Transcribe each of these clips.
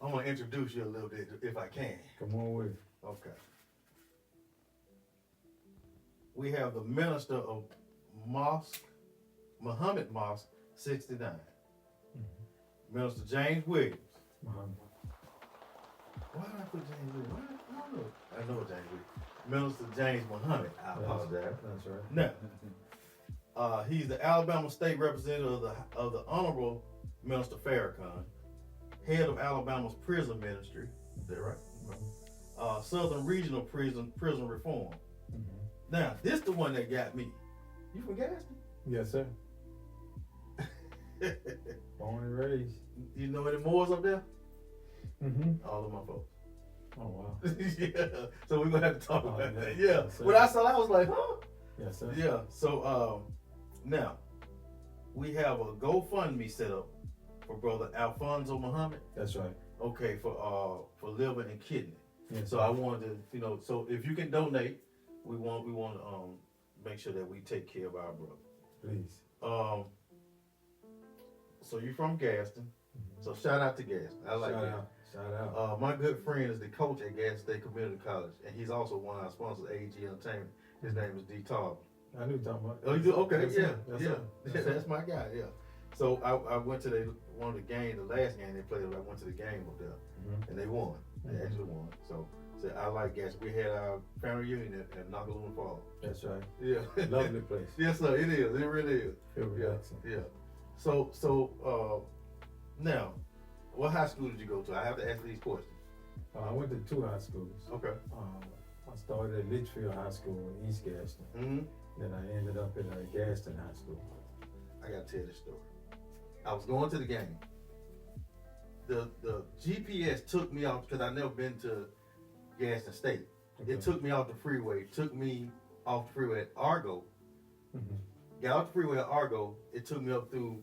I'm gonna introduce you a little bit if I can. Come on with it. Okay. We have the minister of Mosque, Muhammad Mosque 69. Minister James Williams. Muhammad. Why did I put James Williams? Why? I don't know. I know James Williams. Minister James Muhammad. I apologize. That's right. No. He's the Alabama State Representative of the Honorable Minister Farrakhan, head of Alabama's prison ministry. Is that right? Southern Regional Prison Reform. Now, this the one that got me. You from Gaston? Yes, sir. Born and raised. You know any Moors up there? All of my folks. Oh, wow. Yeah. So we're gonna have to talk about yeah. that. Yeah. Yes, When I saw that, I was like, huh? Yes, sir. Yeah. So now we have a GoFundMe set up for brother Alfonso Muhammad. That's right. Okay, for liver and kidney. Yes, So sir. I wanted to, so if you can donate, we want to make sure that we take care of our brother. Please. So you're from Gaston. So shout out to Gaston. I like that. Shout out. My good friend is the coach at Gaston State Community College, and he's also one of our sponsors, AEG Entertainment. His name is D. Tarver. I knew you talking about. Oh, you do? Okay, Yes, yeah, sir. Yes, yeah, sir. Yes, sir. that's my guy. Yeah. So I went to one of the games, the last game they played. I went to the game up there, and they won. They actually won. So I like Gaston. We had our family reunion at Nakaluna Falls. That's right. Yeah. Lovely place. Yes, sir. It is. It really is. Feel relaxing. Yeah. So now, what high school did you go to? I have to ask these questions. I went to two high schools. Okay. I started at Litchfield High School in East Gaston. Then I ended up at Gaston High School. I gotta tell this story. I was going to the game. The GPS took me off because I've never been to Gaston State. Okay. It took me off the freeway. Took me off the freeway at Argo. Got off the freeway at Argo. It took me up through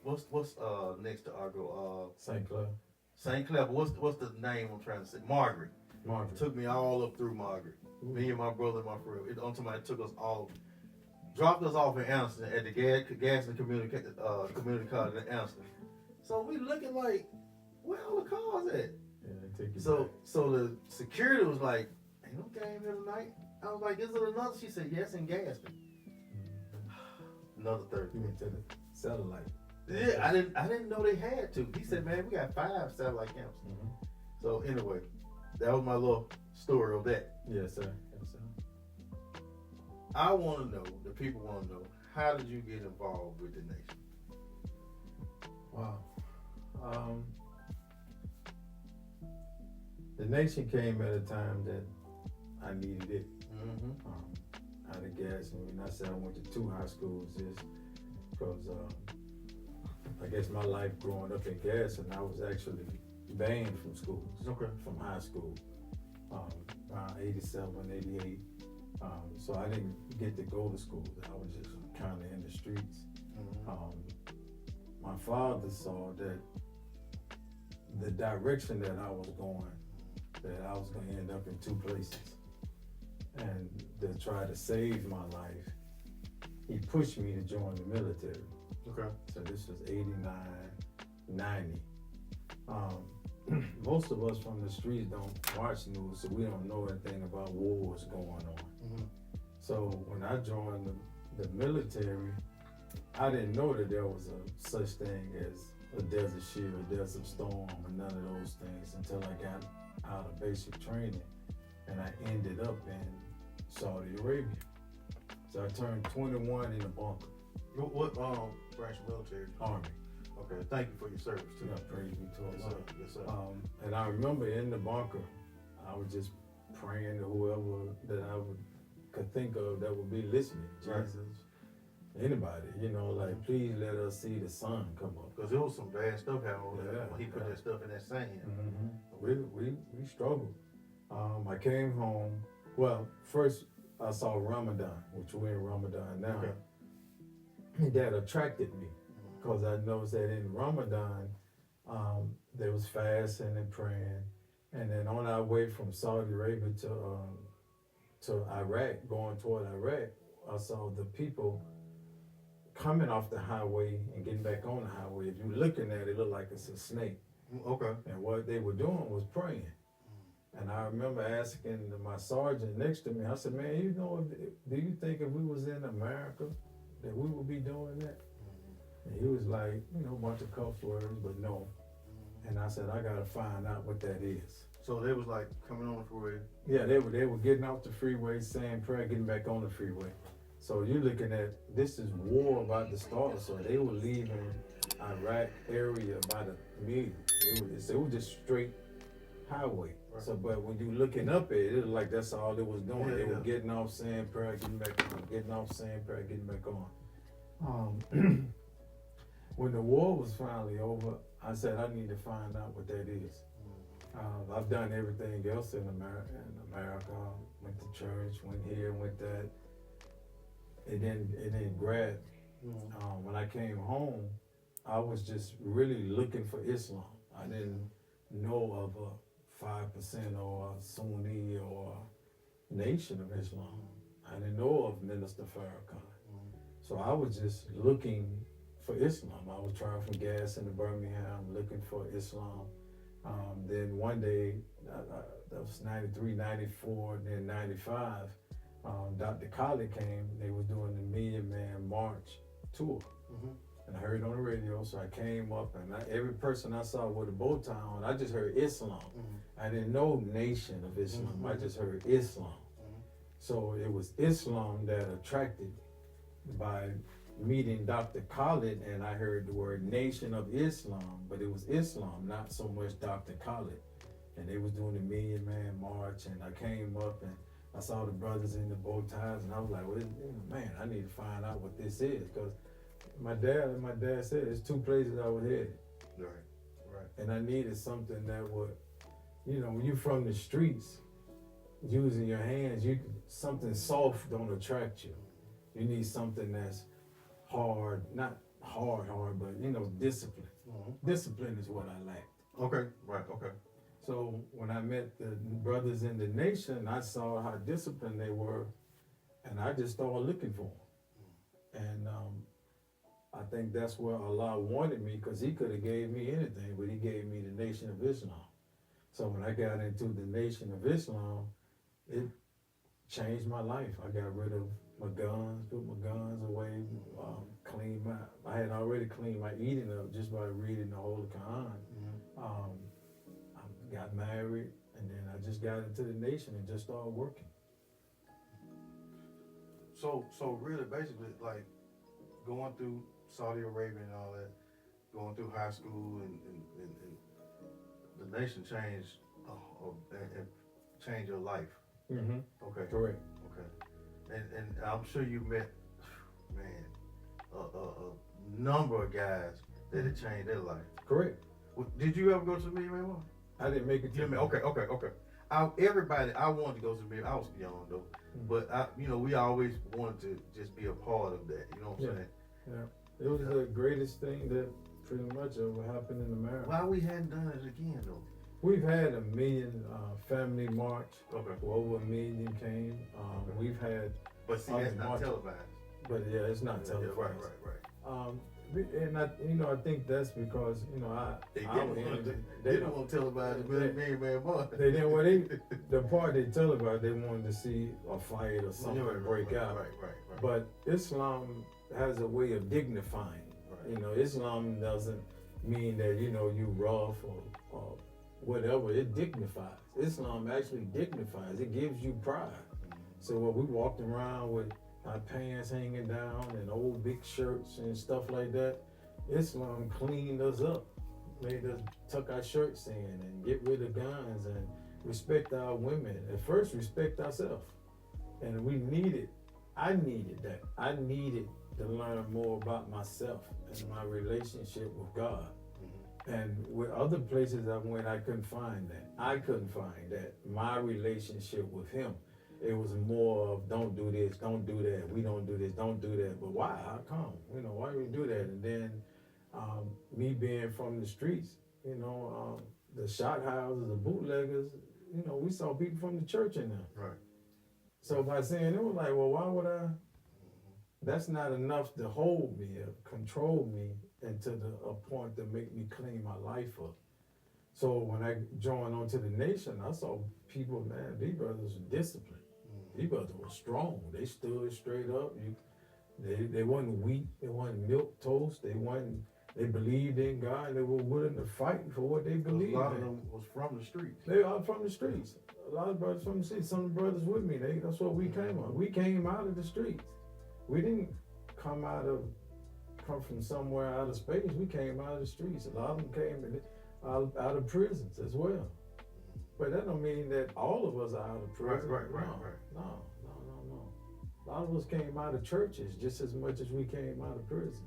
what's next to Argo? St. Clair. St. Clair. But what's the name I'm trying to say? Margaret. Margaret. Took me all up through Margaret. Me and my brother and my friend. It took us all, dropped us off in Anderson at the Gaston Community College in Anderson. So we looking like, where all the cars at? Yeah, they take you So the security was like, ain't no game here tonight. I was like, is it another? She said, yes, in Gaston. Another 30 You went to the satellite. Yeah, I didn't know they had to. He said, man, we got 5 satellite camps. So anyway, that was my little story of that. Yes, sir. Yes, sir. I want to know, the people want to know, how did you get involved with the nation? Wow. The nation came at a time that I needed it. Out of gas, and when I said I went to two high schools, is because I guess my life growing up in gas, and I was actually banned from schools. Okay. From high school, around 87, 88. So I didn't get to go to school. I was just kind of in the streets. My father saw that the direction that I was going, that I was going to end up in two places. And to try to save my life, he pushed me to join the military. Okay. So this was 89, 90. Most of us from the streets don't watch news, so we don't know anything about wars going on. So when I joined the military, I didn't know that there was a such thing as a Desert Shield, Desert Storm, and none of those things until I got out of basic training, and I ended up in Saudi Arabia. So I turned 21 in the bunker. What branch of military? Army. Okay, thank you for your service too. Yeah, praise be to Yes, Allah. sir. Yes, sir. And I remember in the bunker, I was just praying to whoever that I could think of that would be listening. Right. Jesus, anybody, like, please let us see the sun come up. Because there was some bad stuff happening Yeah, when he put that stuff in that sand. We struggled. I came home. Well, first I saw Ramadan, which we're in Ramadan now. Okay. That attracted me because I noticed that in Ramadan, there was fasting and praying. And then on our way from Saudi Arabia to Iraq, going toward Iraq, I saw the people coming off the highway and getting back on the highway. If you're looking at it, it looked like it's a snake. Okay. And what they were doing was praying. And I remember asking my sergeant next to me, I said, man, you know, do you think if we was in America that we would be doing that? And he was like, you know, a bunch of cuss words, but no. And I said, I gotta find out what that is. So they was like coming on the freeway. Yeah, they were getting off the freeway, saying prayer, getting back on the freeway. So you're looking at, this is war about to start. So they were leaving Iraq area by the million. It was just straight highway. Right. So, but when you looking up at it, it was like that's all it was doing. Yeah, they were getting off, saying prayer, getting back on, getting off, saying prayer, getting back on. When the war was finally over, I said, I need to find out what that is. I've done everything else in America. Went to church, went here, went that. It didn't grab. When I came home, I was just really looking for Islam. I didn't know of a 5% or a Sunni or a Nation of Islam. I didn't know of Minister Farrakhan. So I was just looking for Islam. I was trying from gas into Birmingham, looking for Islam. Then one day, that was 93, 94, then 95, Dr. Khaled came. They were doing the Million Man March tour. And I heard it on the radio, so I came up, and every person I saw with a bow tie on, I just heard Islam. I didn't know Nation of Islam. I just heard Islam. So it was Islam that attracted by meeting Dr. Khaled, and I heard the word Nation of Islam, but it was Islam, not so much Dr. Khaled. And they was doing the Million Man March, and I came up and I saw the brothers in the bow ties, and I was like, well, man, I need to find out what this is, because my dad said there's two places I was headed. Right. And I needed something that would, you know, when you're from the streets, using your hands, something soft don't attract you. You need something that's hard, not hard, but you know, discipline. Discipline is what I lacked. Okay, right, okay. So when I met the brothers in the Nation, I saw how disciplined they were, and I just started looking for them. And I think that's where Allah wanted me, because He could have gave me anything, but He gave me the Nation of Islam. So when I got into the Nation of Islam, it changed my life. I got rid of my guns, put my guns away, I had already cleaned my eating up just by reading the Holy Quran. I got married, and then I just got into the Nation and just started working. So really, basically, like going through Saudi Arabia and all that, going through high school, and the Nation changed and changed your life. Okay. Correct. Okay. And I'm sure you met, man, a number of guys that had changed their life. Correct. Did you ever go to the Million Man March? I didn't make it to the Okay. Everybody, I wanted to go to the Million. I was young though, but we always wanted to just be a part of that. You know what I'm saying? Yeah. It was the greatest thing that pretty much ever happened in America. Why we hadn't done it again though? We've had a million family march. Okay. Over a million came. We've had. But see, that's not televised. But yeah, it's not televised. Right. And I think that's because they didn't want to televise the Million Man March. They didn't want the part they televised. They wanted to see a fight or something break out. Right. But Islam has a way of dignifying. Right. Islam doesn't mean that you rough or whatever. It dignifies. Islam actually dignifies. It gives you pride. So when we walked around with our pants hanging down and old big shirts and stuff like that, Islam cleaned us up, made us tuck our shirts in and get rid of guns and respect our women. At first, respect ourselves. And I needed that. I needed to learn more about myself and my relationship with God. And with other places I went, I couldn't find that. I couldn't find that. My relationship with Him. It was more of don't do this, don't do that. We don't do this, don't do that. But why? How come? Why do we do that? And then me being from the streets, the shot houses, the bootleggers, we saw people from the church in there. Right. So by saying it was like, well, why would I? That's not enough to hold me or control me into a point to make me clean my life up. So when I joined onto the nation, I saw people, man, these brothers were disciplined. These brothers were strong. They stood straight up. They wasn't weak. They wasn't milk toast. They believed in God. They were willing to fight for what they believed in. A lot of them was from the streets. They are from the streets. A lot of brothers from the streets. Some of the brothers with me, that's what we came on. We came out of the streets. We didn't come from somewhere out of space. We came out of the streets. A lot of them came out of prisons as well. But that don't mean that all of us are out of prison. Right. No. A lot of us came out of churches just as much as we came out of prisons.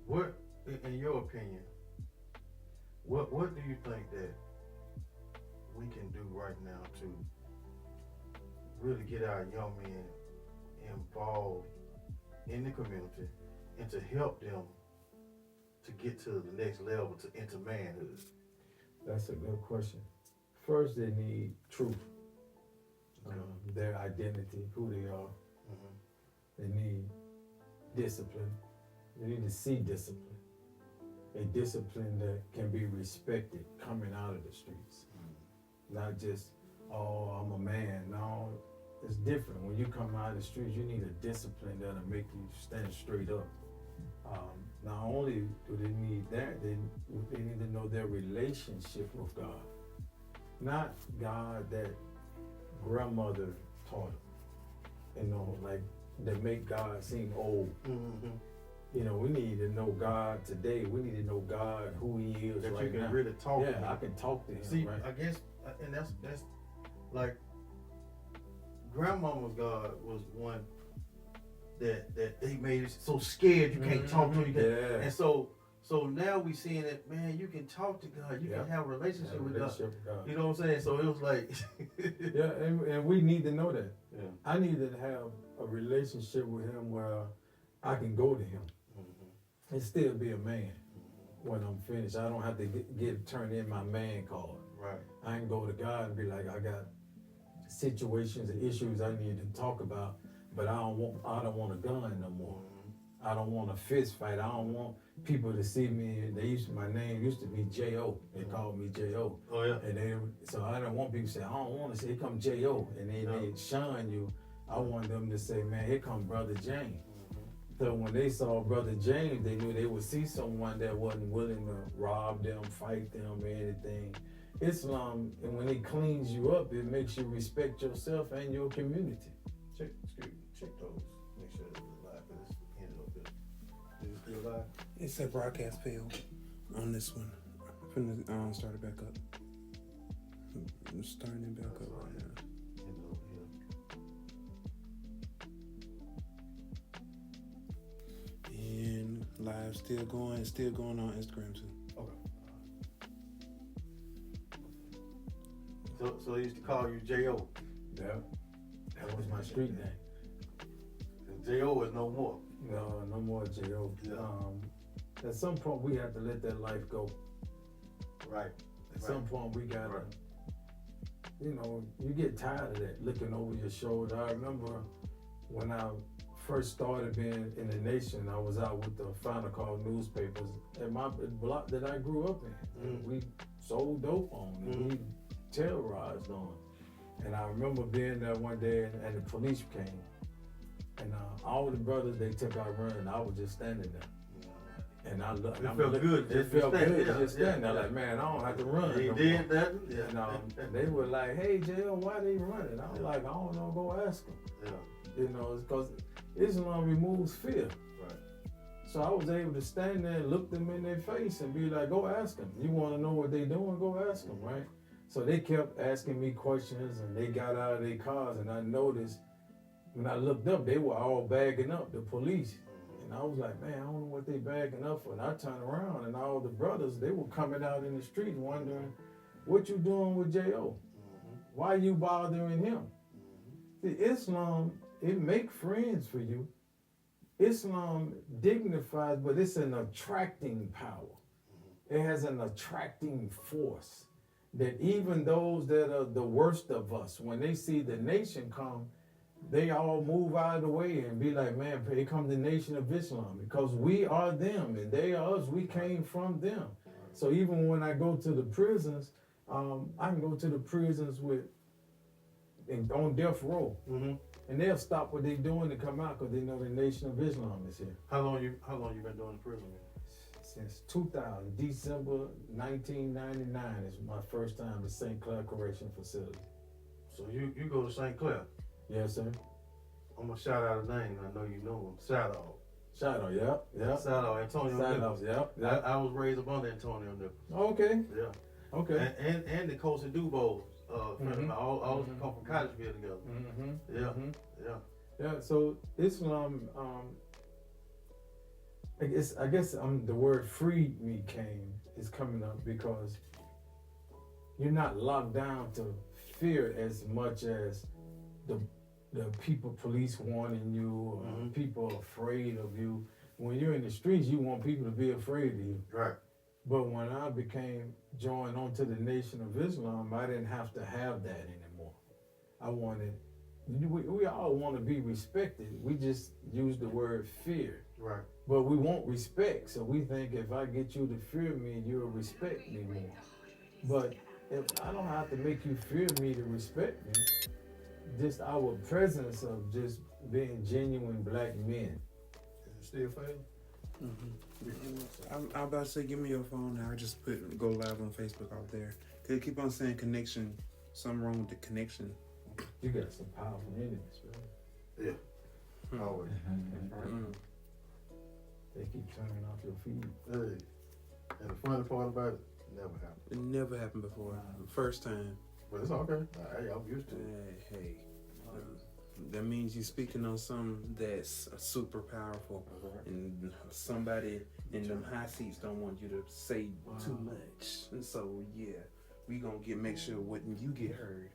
What, in your opinion, what do you think that we can do right now to really get our young men involved in the community and to help them to get to the next level, into manhood? That's a good question. First, they need truth. Their identity, who they are. They need discipline. They need to see discipline. A discipline that can be respected coming out of the streets. Not just, oh, I'm a man. No, it's different. When you come out of the streets, you need a discipline that'll make you stand straight up. Not only do they need that, they need to know their relationship with God. Not God that grandmother taught them, like that make God seem old. We need to know God today. We need to know God, who He is that right you can now. really talk to Him. I can talk to Him. See, right? I guess, and that's like grandmama's God was one that they made it so scared you can't talk to Him. And so now we seeing that, man, you can talk to God. You can have a relationship with God. You know what I'm saying? So it was like and we need to know that. Yeah. I need to have a relationship with Him where I can go to Him and still be a man when I'm finished. I don't have to turn in my man card. Right. I can go to God and be like, I got situations and issues I need to talk about, but I don't want a gun no more. I don't want a fist fight. I don't want people to see me. My name used to be J.O. They called me J.O. Oh yeah. So I don't want people to say, I don't want to say, here come J.O. And then they shun you. I want them to say, man, here come Brother James. So when they saw Brother James, they knew they would see someone that wasn't willing to rob them, fight them, or anything. Islam, and when it cleans you up, it makes you respect yourself and your community. Check those. Make sure it's live. It's ended up here. Is it still live? It said broadcast failed on this one. I'm finna start it back up. I'm starting it back up right now. Ended up here. And live still going on Instagram too. Okay. So they used to call you J.O. Yeah. That was my street name. J.O. is no more. No more J.O. Yeah. At some point, we have to let that life go. Right. At some point, we gotta, you get tired of that, looking over your shoulder. I remember when I first started being in the nation, I was out with the Final Call newspapers at my block that I grew up in. We sold dope on, and we terrorized on. And I remember being there one day, and the police came. And all the brothers, they took out running. I was just standing there. And I looked. It felt good. It felt good Yeah, just standing there. Like, man, I don't have to run. He no did more. that. Yeah. And they were like, hey, JL, why they running? I was like, I don't know, go ask them. Yeah. It's because Islam removes fear. Right. So I was able to stand there and look them in their face and be like, go ask them. You want to know what they doing? Go ask them, right? So they kept asking me questions, and they got out of their cars, and I noticed when I looked up, they were all bagging up, the police. And I was like, man, I don't know what they bagging up for. And I turned around, and all the brothers, they were coming out in the street wondering, what you doing with J.O.? Why you bothering him? See, Islam, it make friends for you. Islam dignifies, but it's an attracting power. It has an attracting force that even those that are the worst of us, when they see the nation come, they all move out of the way and be like, man, here come the nation of Islam, because we are them and they are us. We came from them. So even when I go to the prisons, I can go to the prisons on death row, Mm-hmm. and they'll stop what they're doing to come out because they know the Nation of Islam is here. How long you been doing the prison? Since 2000, December 1999 is my first time at St. Clair Correction Facility. So you go to St. Clair. Yes, sir. I'm gonna shout out a name. I know you know him. Shout out. Shadow, yep. Shout out Antonio Nichols. Yep. I was raised up under Antonio Nichols. Okay. Yeah. Okay. And the Coach and Dubos, friend of mine. All of them come from Cottesville together. Mm-hmm. Yeah. Mm-hmm. Yeah. Yeah. So Islam, I guess the word "free" me is coming up because you're not locked down to fear as much as the people, police warning you, or people afraid of you. When you're in the streets, you want people to be afraid of you. Right. But when I joined onto the Nation of Islam, I didn't have to have that anymore. We all want to be respected. We just use the word fear. Right. But we want respect. So we think if I get you to fear me, you'll respect me more. But if I don't have to make you fear me to respect me, just our presence of just being genuine black men. Is it still failing? I'm about to say, give me your phone now. I just go live on Facebook out there. Cause keep on saying connection. Something wrong with the connection. You got some powerful enemies, bro. Yeah. Always. They keep turning off your feed. Hey. And the funny part about it, never happened. It never happened before. First time. But it's okay. Hey, I'm used to it. Hey. That means you're speaking on something that's super powerful, and somebody in them high seats don't want you to say too much. And so, yeah, we gonna make sure what you get heard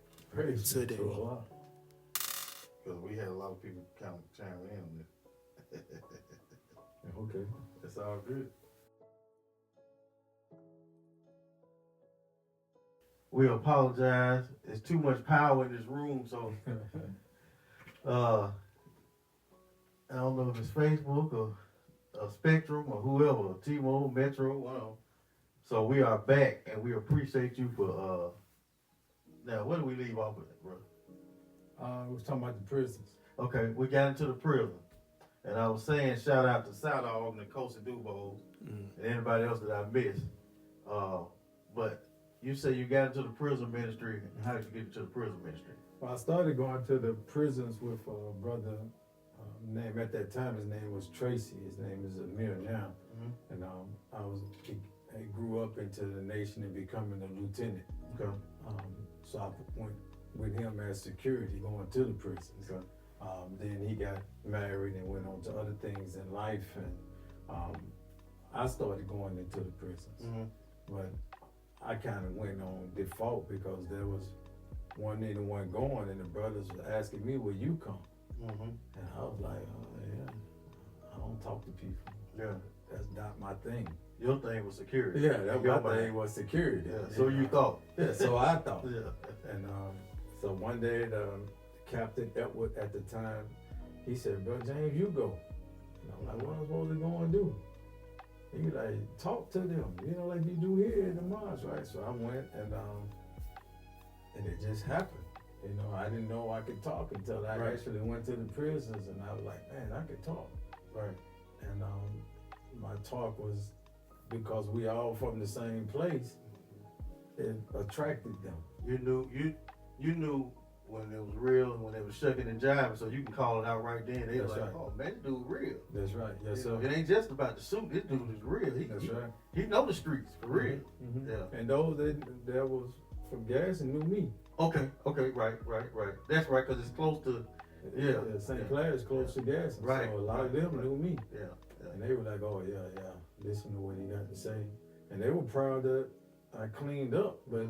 today. Because we had a lot of people kind of chime in on this. Okay. It's all good. We apologize. There's too much power in this room, so I don't know if it's Facebook or Spectrum or whoever, T-Mobile, Metro, whatever. So we are back, and we appreciate you for. Now, where do we leave off with, bro? We was talking about the prisons. Okay, we got into the prison, and I was saying shout out to Southall and the Coach and Dubos and anybody else that I missed. But you say you got into the prison ministry. How did you get into the prison ministry? Well, I started going to the prisons with a brother. Name at that time, his name was Tracy. His name is Amir now, and I grew up into the nation and becoming a lieutenant. Okay. So I went with him as security going to the prisons. Okay. Then he got married and went on to other things in life, and I started going into the prisons. But I kind of went on default because there was one going, and the brothers were asking me, "Will you come?" And I was like, "Yeah, I don't talk to people. Yeah, that's not my thing." Your thing was security. Yeah, that my thing was security. Yeah, so you thought. Yeah, so I thought. Yeah. And so one day, the Captain Edward at the time, he said, "Bro, James, you go." And I'm like, "What am I supposed to go and do?" He like, "Talk to them, like you do here in the mosque, right?" So I went, and it just happened. I didn't know I could talk until I actually went to the prisons, and I was like, "Man, I could talk." Right. And my talk was, because we all from the same place, it attracted them. You knew when it was real and when it was shucking and jiving, so you can call it out right then. They were like, "Oh man, this dude real." That's right. Yes, sir. It ain't just about the suit. This dude is real. That's right. He know the streets for real. Yeah. And those that was from Garrison knew me. Okay, right. That's right, because it's close to, St. Clair is close to Garrison. Right. So a lot of them knew me. Yeah. And they were like, "Oh, yeah, listen to what he got to say." And they were proud that I cleaned up, but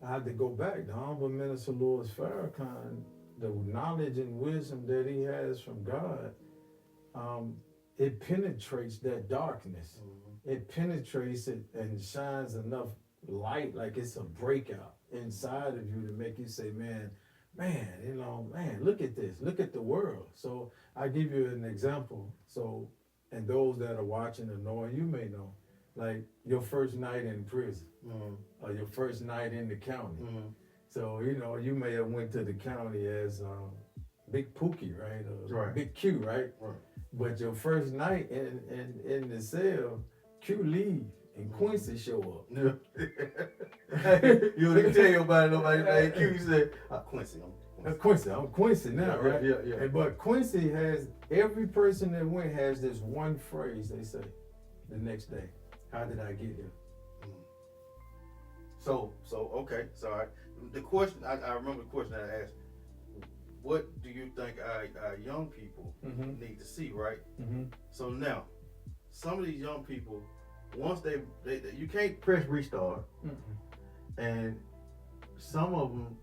I had to go back. The Honorable Minister Louis Farrakhan, the knowledge and wisdom that he has from God, it penetrates that darkness. It penetrates it and shines enough light, like it's a breakout inside of you to make you say, man, look at this, look at the world. So I give you an example. So, and those that are watching or knowing, you may know, like your first night in prison Mm-hmm. or your first night in the county. Mm-hmm. So, you know, you may have went to the county as Big Pookie, right? Or Right. Big Q, right? Right. But your first night in the cell, Q leave and Quincy show up. Yeah. You didn't tell nobody named Q. You said, Quincy. I'm Quincy now, Yeah, right? yeah. And, but Quincy has, every person that went has this one phrase they say the next day. How did I get here? So okay. So the question, I remember the question that I asked. What do you think our young people need to see, right? Mm-hmm. So now, some of these young people, once they you can't press restart, and some of them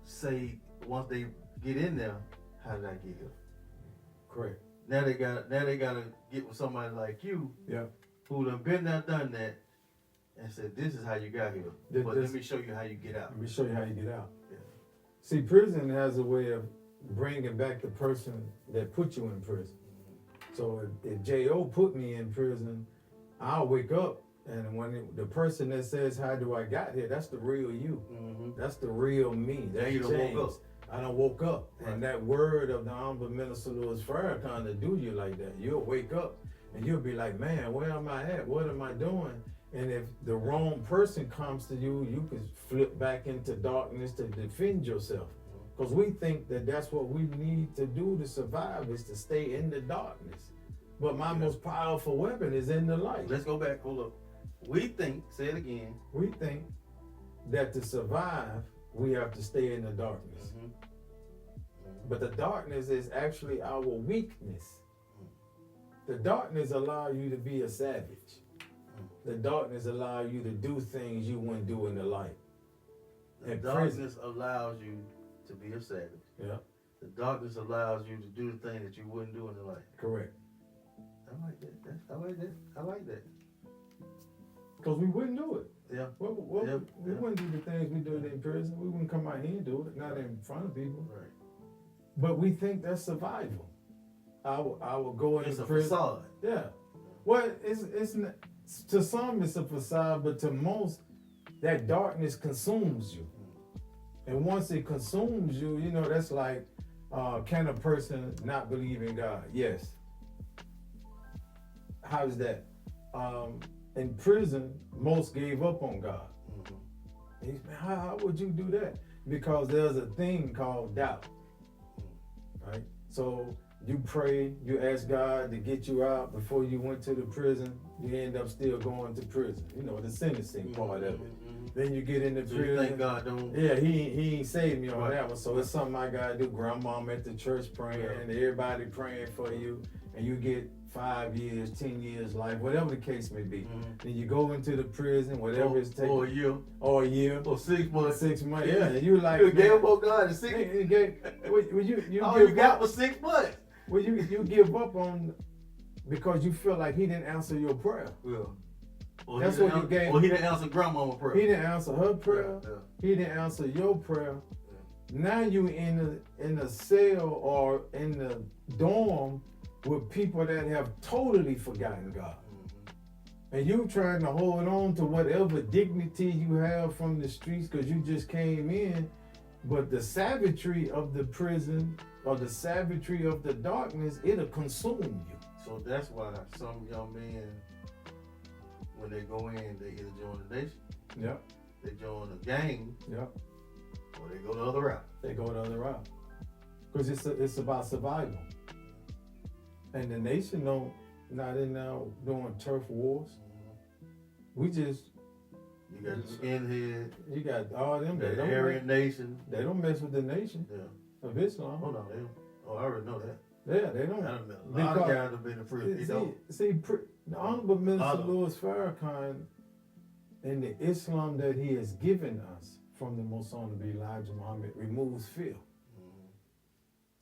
say once they get in there, how did I get here? Correct. Now they gotta get with somebody like you, Yeah. who done been there, done that, and said this is how you got here. But let me show you how you get out. Let me show you how you get out. Yeah. See, prison has a way of bringing back the person that put you in prison. So if J.O. put me in prison, I'll wake up, and when the person that says, how do I got here, that's the real you. Mm-hmm. That's the real me. Now That's you done James. woke up. I done woke up. Right. And that word of the Honorable Minister Louis Farrakhan to do you like that. You'll wake up and you'll be like, man, where am I at? What am I doing? And if the wrong person comes to you, you can flip back into darkness to defend yourself. Because we think that that's what we need to do to survive, is to stay in the darkness. But my most powerful weapon is in the light. Let's go back. Hold up. We think, say it again. We think that to survive, we have to stay in the darkness. But the darkness is actually our weakness. The darkness allows you to be a savage. The darkness allows you to do things you wouldn't do in the light. The And darkness allows you to be a savage. Yeah, The darkness allows you to do the thing that you wouldn't do in the light. correct. I like that. I like that. I like that. Because we wouldn't do it. Yeah. We wouldn't do the things we do in prison. We wouldn't come out here and do it, not in front of people. Right. But we think that's survival. I will go into It's a prison. facade. Yeah. Well, it's not, to some it's a facade, but to most, that darkness consumes you. And once it consumes you, you know, that's like, can a person not believe in God? Yes. How is that? In prison, most gave up on God. And how would you do that? Because there's a thing called doubt, right? So you pray, you ask God to get you out before you went to the prison, you end up still going to prison. You know, the sentencing part of it. Then you get into So prison. you think God don't? Yeah, he ain't saved me on Right. that one. So it's something I gotta do. Grandmama at the church praying, and everybody praying for you, and you get 5 years, 10 years life, whatever the case may be. Then you go into the prison, whatever it's taking, Or a year. or a year, Or 6 months. 6 months. Yeah, and you like, You gave man, up on God in 6 you gave- well, you All give you got up, was 6 months. well, you give up on because you feel like he didn't answer your prayer. Yeah. Or That's he what didn't you an- gave. Or he didn't answer grandmama prayer. He didn't answer her prayer. Yeah. He didn't answer your prayer. Now you in a cell or in the dorm with people that have totally forgotten God. And you trying to hold on to whatever dignity you have from the streets because you just came in. But the savagery of the prison or the savagery of the darkness, it'll consume you. So that's why some young men, when they go in, they either join the nation, Yep, they join a gang, yep. or they go the other route. They go the other route. Because it's about survival. And the nation not in now doing turf wars. We just, You got the skinhead, you got all them the that don't Aryan nation. they don't mess with the nation Yeah. of Islam. Oh no, they don't. Oh, I already know that. Yeah, they don't. A lot of guys have been in prison. They don't. The Honorable Minister Other. Louis Farrakhan and the Islam that he has given us from the Most Honorable Elijah Muhammad removes fear.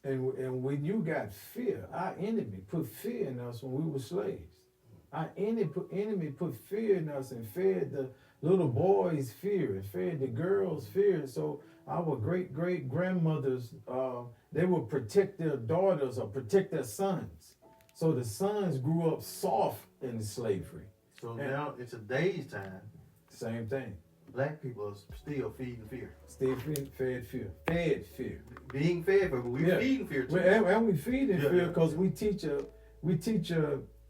And when you got fear, our enemy put fear in us when we were slaves. Our enemy put fear in us and fed the little boys fear and fed the girls fear. So our great grandmothers, they would protect their daughters or protect their sons. So the sons grew up soft in slavery. So now in today's time, Same thing. black people are still feeding fear. Still fed fear. Fed fear. Being fed fear, but we're feeding fear too. And we feed in Yeah. fear because we teach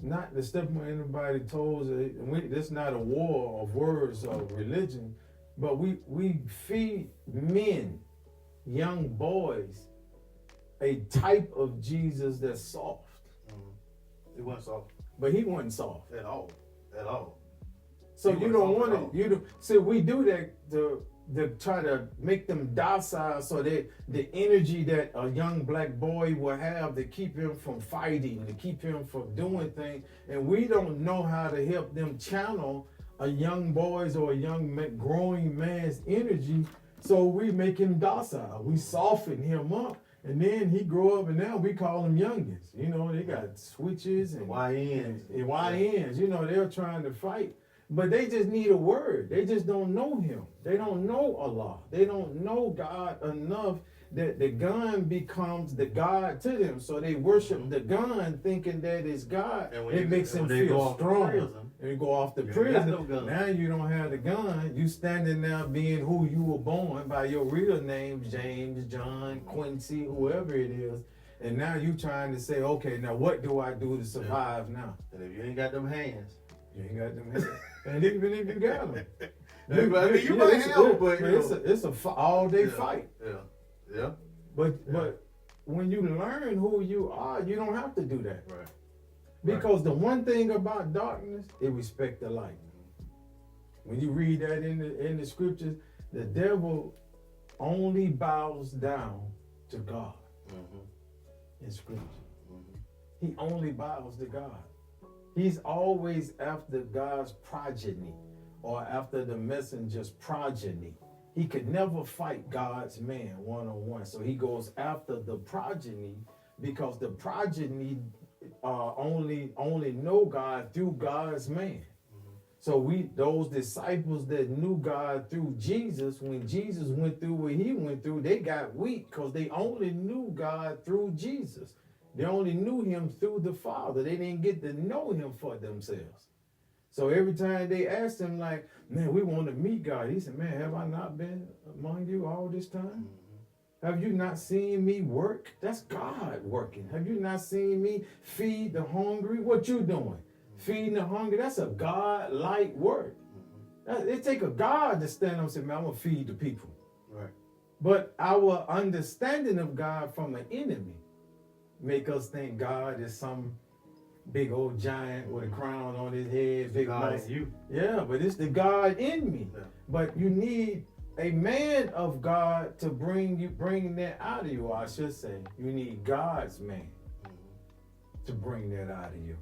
not to step on anybody's toes. This not a war of words or religion, but we feed men, young boys, a type of Jesus that's soft. It wasn't soft But he wasn't soft. at all. At all. So He you wasn't don't soft at want all. to. You don't. So we do that to try to make them docile, so that the energy that a young black boy will have to keep him from fighting, to keep him from doing things, and we don't know how to help them channel a young boy's or a young growing man's energy. So we make him docile. We soften him up. And then he grow up, and now we call them youngins. You know, they got switches and YNs. and YNs. You know, they're trying to fight, but they just need a word. They just don't know him. They don't know Allah. They don't know God enough that the gun becomes the God to them. So they worship the gun, thinking that it's God. And when It you- makes and them when they go feel off to strong. prison, And you go off to you ain't prison. got no gun. Now you don't have the gun. You standing there being who you were born by your real name, James, John, Quincy, whoever it is. And now you trying to say, okay, now what do I do to survive now? And if you ain't got them hands, You ain't got them hands. And even if you got them. I mean, you might have them, but you know. it's a all day Yeah. fight. Yeah. But when you learn who you are, you don't have to do that. Right. Because the one thing about darkness, it respect the light. When you read that in the scriptures, the devil only bows down to God in scripture. He only bows to God. He's always after God's progeny or after the messenger's progeny. He could never fight God's man one-on-one. So he goes after the progeny because the progeny only know God through God's man. So those disciples that knew God through Jesus, when Jesus went through what he went through, they got weak because they only knew God through Jesus. They only knew him through the Father. They didn't get to know him for themselves. So every time they asked him, like, man, we want to meet God. He said, man, have I not been among you all this time? Have you not seen me work? That's God working. Have you not seen me feed the hungry? What you doing? Feeding the hungry. That's a God-like work. It take a God to stand up and say, man, I'm going to feed the people. Right. But our understanding of God from the enemy make us think God is some big old giant with a crown on his head, big God muscle. in you. Yeah, but it's the God in me. Yeah. But you need a man of God to bring that out of you. Or I should say, you need God's man to bring that out of you,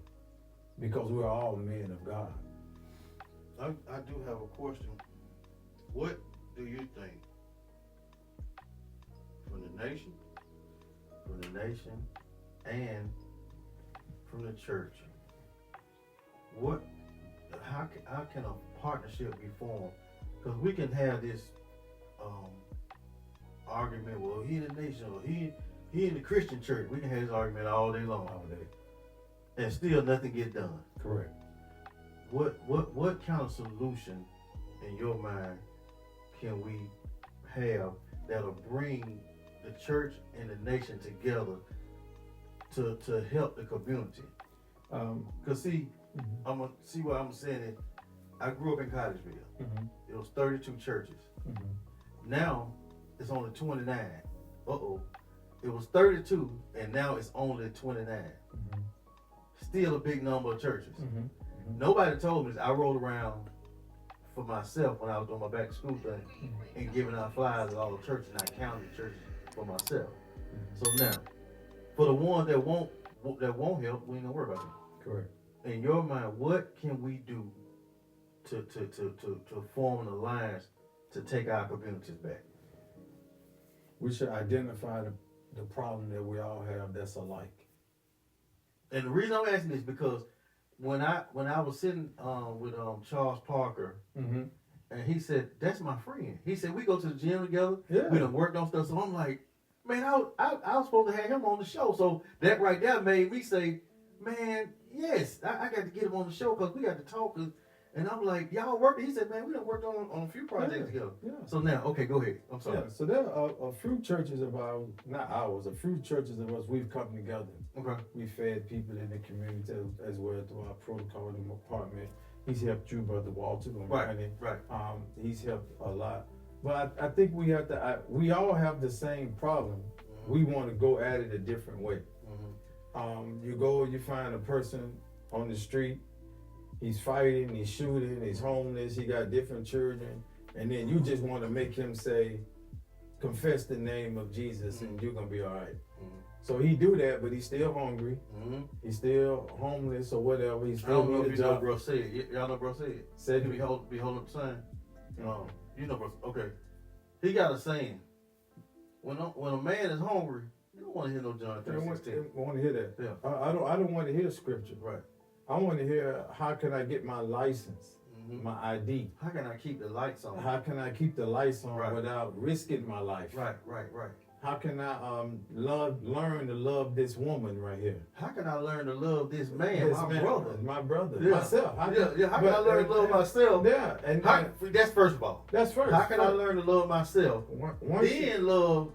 because we're all men of God. I do have a question. What do you think from the nation, and from the church? How can a partnership be formed? Because we can have this argument. Well, he in the nation, or he in the Christian church. We can have this argument all day long, and still nothing get done. Correct. What kind of solution in your mind can we have that'll bring the church and the nation together to help the community? Cause see, I'm gonna see what I'm saying is, I grew up in Cottageville. It was 32 churches. Now it's only 29. It was 32 and now it's only 29. Still a big number of churches. Nobody told me this. I rolled around for myself when I was doing my back to school thing and giving out flyers at all the churches, and I counted the churches for myself. So now, for the ones that won't help, we ain't gonna worry about them. Correct. In your mind, what can we do to form an alliance to take our communities back? We should identify the problem that we all have that's alike. And the reason I'm asking this because when I was sitting with Charles Parker, and he said, that's my friend. He said, we go to the gym together. Yeah. We done worked on stuff. So I'm like, man, I was supposed to have him on the show. So that right there made me say, man, yes, I got to get him on the show because we got to talk. And I'm like, y'all worked. He said, man, we done worked on a few projects together. Yeah. So now, okay, go ahead. I'm sorry. Yeah, so there are a few churches of ours, not ours, a few churches of us, we've come together. Okay. We fed people in the community as well through our protocol department. He's helped you, Brother Walter. Right. He's helped a lot. But I think we have to, we all have the same problem. Mm-hmm. We want to go at it a different way. Mm-hmm. You find a person on the street, he's fighting, he's shooting, he's homeless, he got different children, and then you just want to make him say, confess the name of Jesus and you're going to be all right. So he do that, but he's still hungry. He's still homeless or whatever. He's still need a job. Know bro said. Y'all know bro said. Said he be holding up the sign. You know bro. Okay. He got a saying. When a man is hungry, you don't want to hear no John 3:16. I want to hear that. Yeah. I don't want to hear scripture. Right. I want to hear, how can I get my license, my ID? How can I keep the lights on? How can I keep the lights on without risking my life? Right. How can I learn to love this woman right here? How can I learn to love this man, brother? My brother, yeah. myself. How can I learn to love myself? Yeah, and that's first of all. That's first. How can I learn to love myself? Then love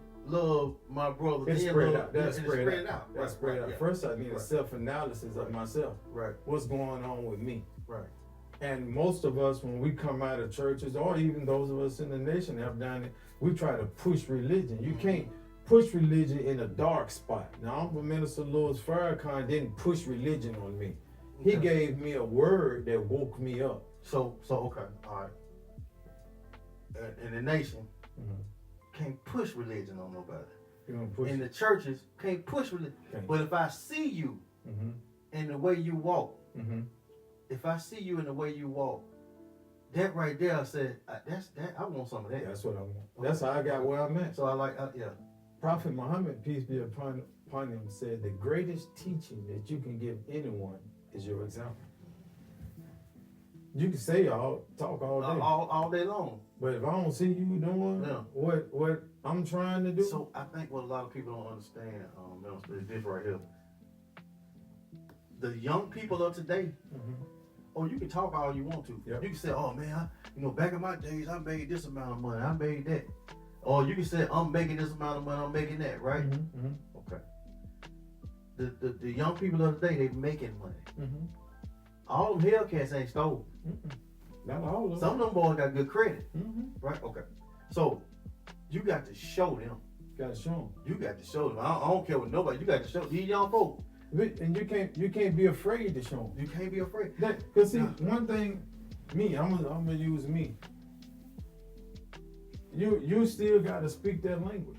my brother. It's spread out. That's spread out. That's spread out. First, I need a self-analysis of myself. Right. What's going on with me? Right. And most of us, when we come out of churches, or even those of us in the nation have done it, we try to push religion. You can't push religion in a dark spot. Now, Uncle Minister Louis Farrakhan didn't push religion on me. He gave me a word that woke me up. So okay, all right. In the nation, can't push religion on nobody. In the churches, can't push religion. But if I see you in the way you walk, if I see you in the way you walk, that right there, I said, I want some of that. That's what I want. That's how I got where I'm at. So I like, Prophet Muhammad, peace be upon him, said the greatest teaching that you can give anyone is your example. You can talk all day. All day long. But if I don't see you doing what I'm trying to do. So I think what a lot of people don't understand, is this right here. The young people of today, you can talk all you want to. Yep. You can say, oh man, back in my days, I made this amount of money, I made that. Or you can say, I'm making this amount of money, I'm making that, right? Okay. The young people of the day, they making money. All them Hellcats ain't stole. Not all of them. Some of them boys got good credit. Right? Okay. So you got to show them. Got to show them. You got to show them. I don't care what nobody. You got to show these young folks. And you can't be afraid to show them. You can't be afraid. Because see, one thing, I'm gonna use me. You still gotta speak that language.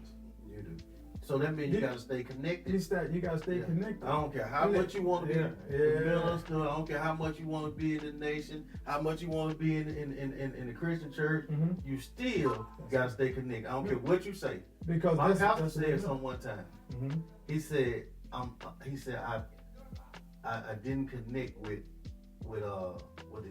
You do. So that means you gotta stay connected. You gotta stay connected. I don't care how much you want to be the minister. I don't care how much you want to be in the nation. How much you want to be in the Christian church. You still gotta stay connected. I don't care what you say. Because my pastor said something one time. He said, I didn't connect with the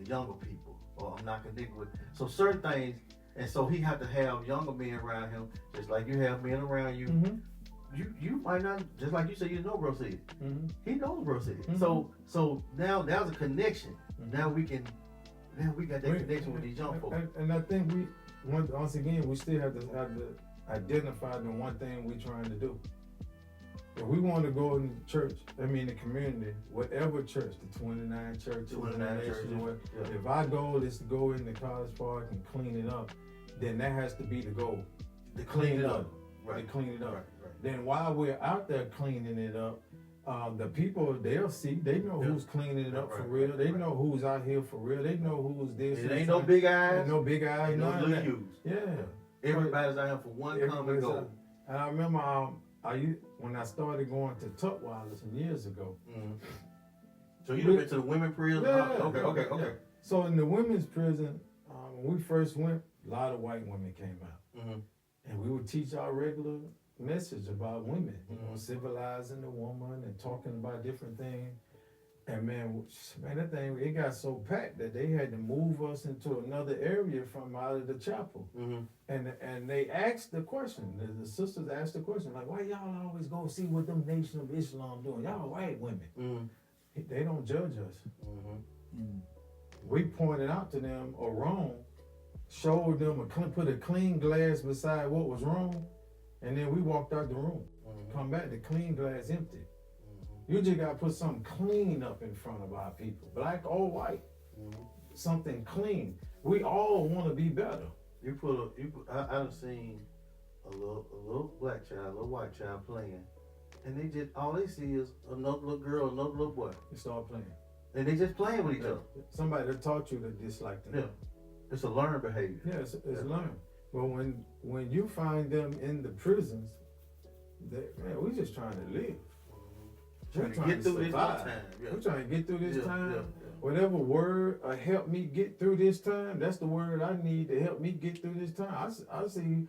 younger people, or I'm not connected with. So certain things. And so he had to have younger men around him, just like you have men around you. You might not, just like you said, you know bro said. He knows bro said. So now there's a connection. Now we got that connection with these young folks. And I think once again, we still have to identify the one thing we're trying to do. If we want to go in the church, the community, whatever church, the 29 churches, if our goal is to go in the College Park and clean it up, then that has to be the goal. To clean it up. Right. To clean it up. Right. Then while we're out there cleaning it up, the people, they'll see, they know who's cleaning it up for real. They know who's out here for real. They know who's this. It ain't no big eyes. Ain't no big eyes. No little U's. Yeah. Everybody's out here for one common goal. And I remember when I started going to Tutwiler some years ago. So you went to the women's prison? Yeah. Okay. So in the women's prison, when we first went, a lot of white women came out. And we would teach our regular message about women, civilizing the woman and talking about different things. And man, that thing, it got so packed that they had to move us into another area from out of the chapel. And they asked the question, the sisters asked the question, like, why y'all always go see what them Nation of Islam doing? Y'all white women. They don't judge us. Mm-hmm. We pointed out to them a wrong, showed them put a clean glass beside what was wrong, and then we walked out the room. Mm-hmm. Come back, the clean glass empty. Mm-hmm. You just gotta put something clean up in front of our people, black or white. Mm-hmm. Something clean. We all want to be better. I done seen a little black child, a little white child playing, and they just all they see is another little girl, another little boy, You start playing. and they just playing with each other. Somebody that taught you to dislike them. Yeah, it's a learned behavior. Yeah, it's Yeah. learned. But when you find them in the prisons, we just trying to live. Trying We're to get through this survive. time. Yeah. We're trying to get through this Yeah, time. yeah, yeah. Whatever word help me get through this time, that's the word I need to help me get through this time. I see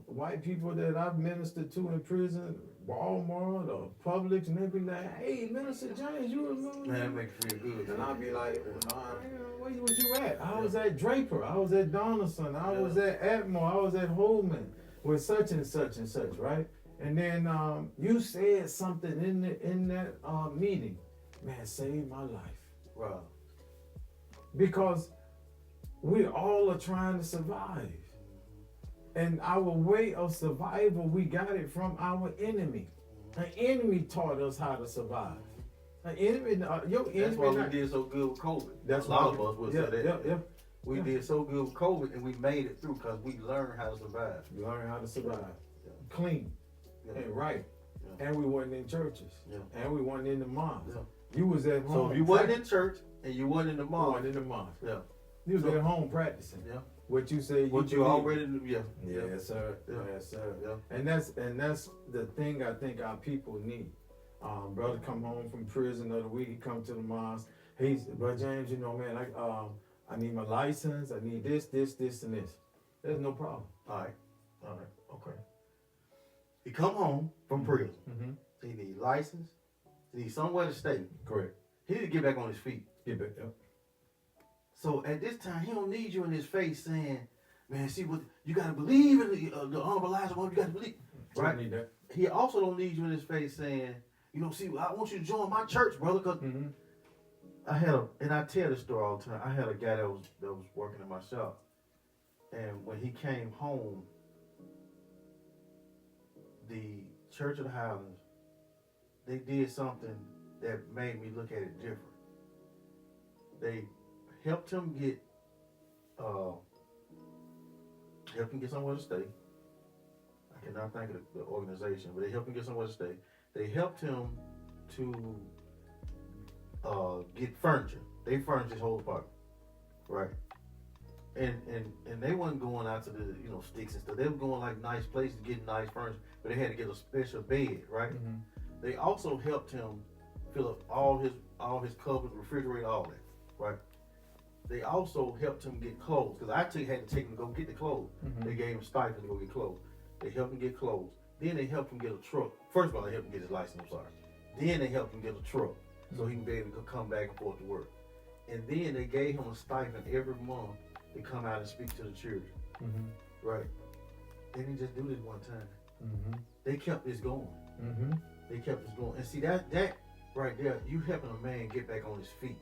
white people that I've ministered to in prison, Walmart or Publix, and they be like, "Hey, Minister James, you remember?" Man, that makes you feel good. And I'll be like, where was you at? I was at Draper. I was at Donaldson. I was at Atmore. I was at Holman with such and such and such, right? And then you said something in that meeting, man, saved my life. Wow. Because we all are trying to survive. And our way of survival, we got it from our enemy. An enemy taught us how to survive. An enemy, your enemy. That's why we did so good with COVID. That's a lot why of us would yeah, say that. Yeah. We did so good with COVID, and we made it through because we learned how to survive. We learned how to survive. Yeah. Clean Yeah. and right. Yeah. And we wasn't in churches. Yeah. And we wasn't in the mosque. Yeah. You was at home. So if you wasn't in church and you wasn't in the you mosque, wasn't in the mosque. yeah, You was So- at home practicing. yeah, What you say what you believe. already knew, yeah, Yes, sir. Yeah. Yes, sir. yeah. And that's the thing I think our people need. Brother come home from prison the other week. He come to the mosque. Brother James, you know, man, I need my license. I need this, and this. There's no problem. All right, okay. He come home from prison. Mm-hmm. He need license. He need somewhere to stay. Correct. He need to get back on his feet. Get back up. So at this time, he don't need you in his face saying, "Man, see what you got to believe in the honorable Elijah. You got to believe." Right. Right. Need that. He also don't need you in his face saying, "You know, see, I want you to join my church, brother." Cause Mm-hmm. and I tell this story all the time. I had a guy that was working in my shop, and when he came home, the Church of the Highlands, they did something that made me look at it different. They helped him get somewhere to stay. I cannot think of the organization, but they helped him get somewhere to stay. They helped him to get furniture. They furnished his whole apartment, right? And they wasn't going out to the sticks and stuff. They were going like nice places, getting nice furniture, but they had to get a special bed, right? Mm-hmm. They also helped him fill up all his cupboards, refrigerator, all that, right? They also helped him get clothes because I had to take him to go get the clothes. Mm-hmm. They gave him stipend to go get clothes. They helped him get clothes. Then they helped him get a truck. First of all, they helped him get his license. I'm sorry. Then they helped him get a truck so he can be able to come back and forth to work. And then they gave him a stipend every month to come out and speak to the children. Mm-hmm. Right? They didn't just do this one time. Mm-hmm. They kept this going. Mm-hmm. They kept this going. And see that right there, you helping a man get back on his feet.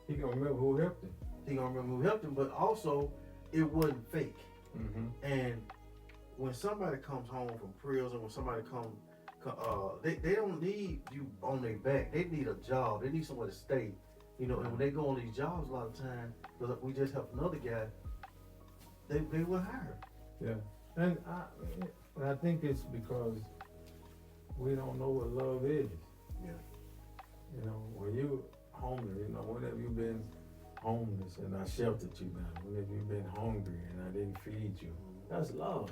He gonna remember who helped him. He gonna remember who helped him, but also it wasn't fake. Mm-hmm. And when somebody comes home from prison, when somebody they don't need you on their back. They need a job. They need somewhere to stay. And when they go on these jobs a lot of times, because we just helped another guy, they were hired. Yeah. And I think it's because we don't know what love is. Yeah. When you homeless, whenever you've been homeless and I sheltered you now, whenever you've been hungry and I didn't feed you, that's love.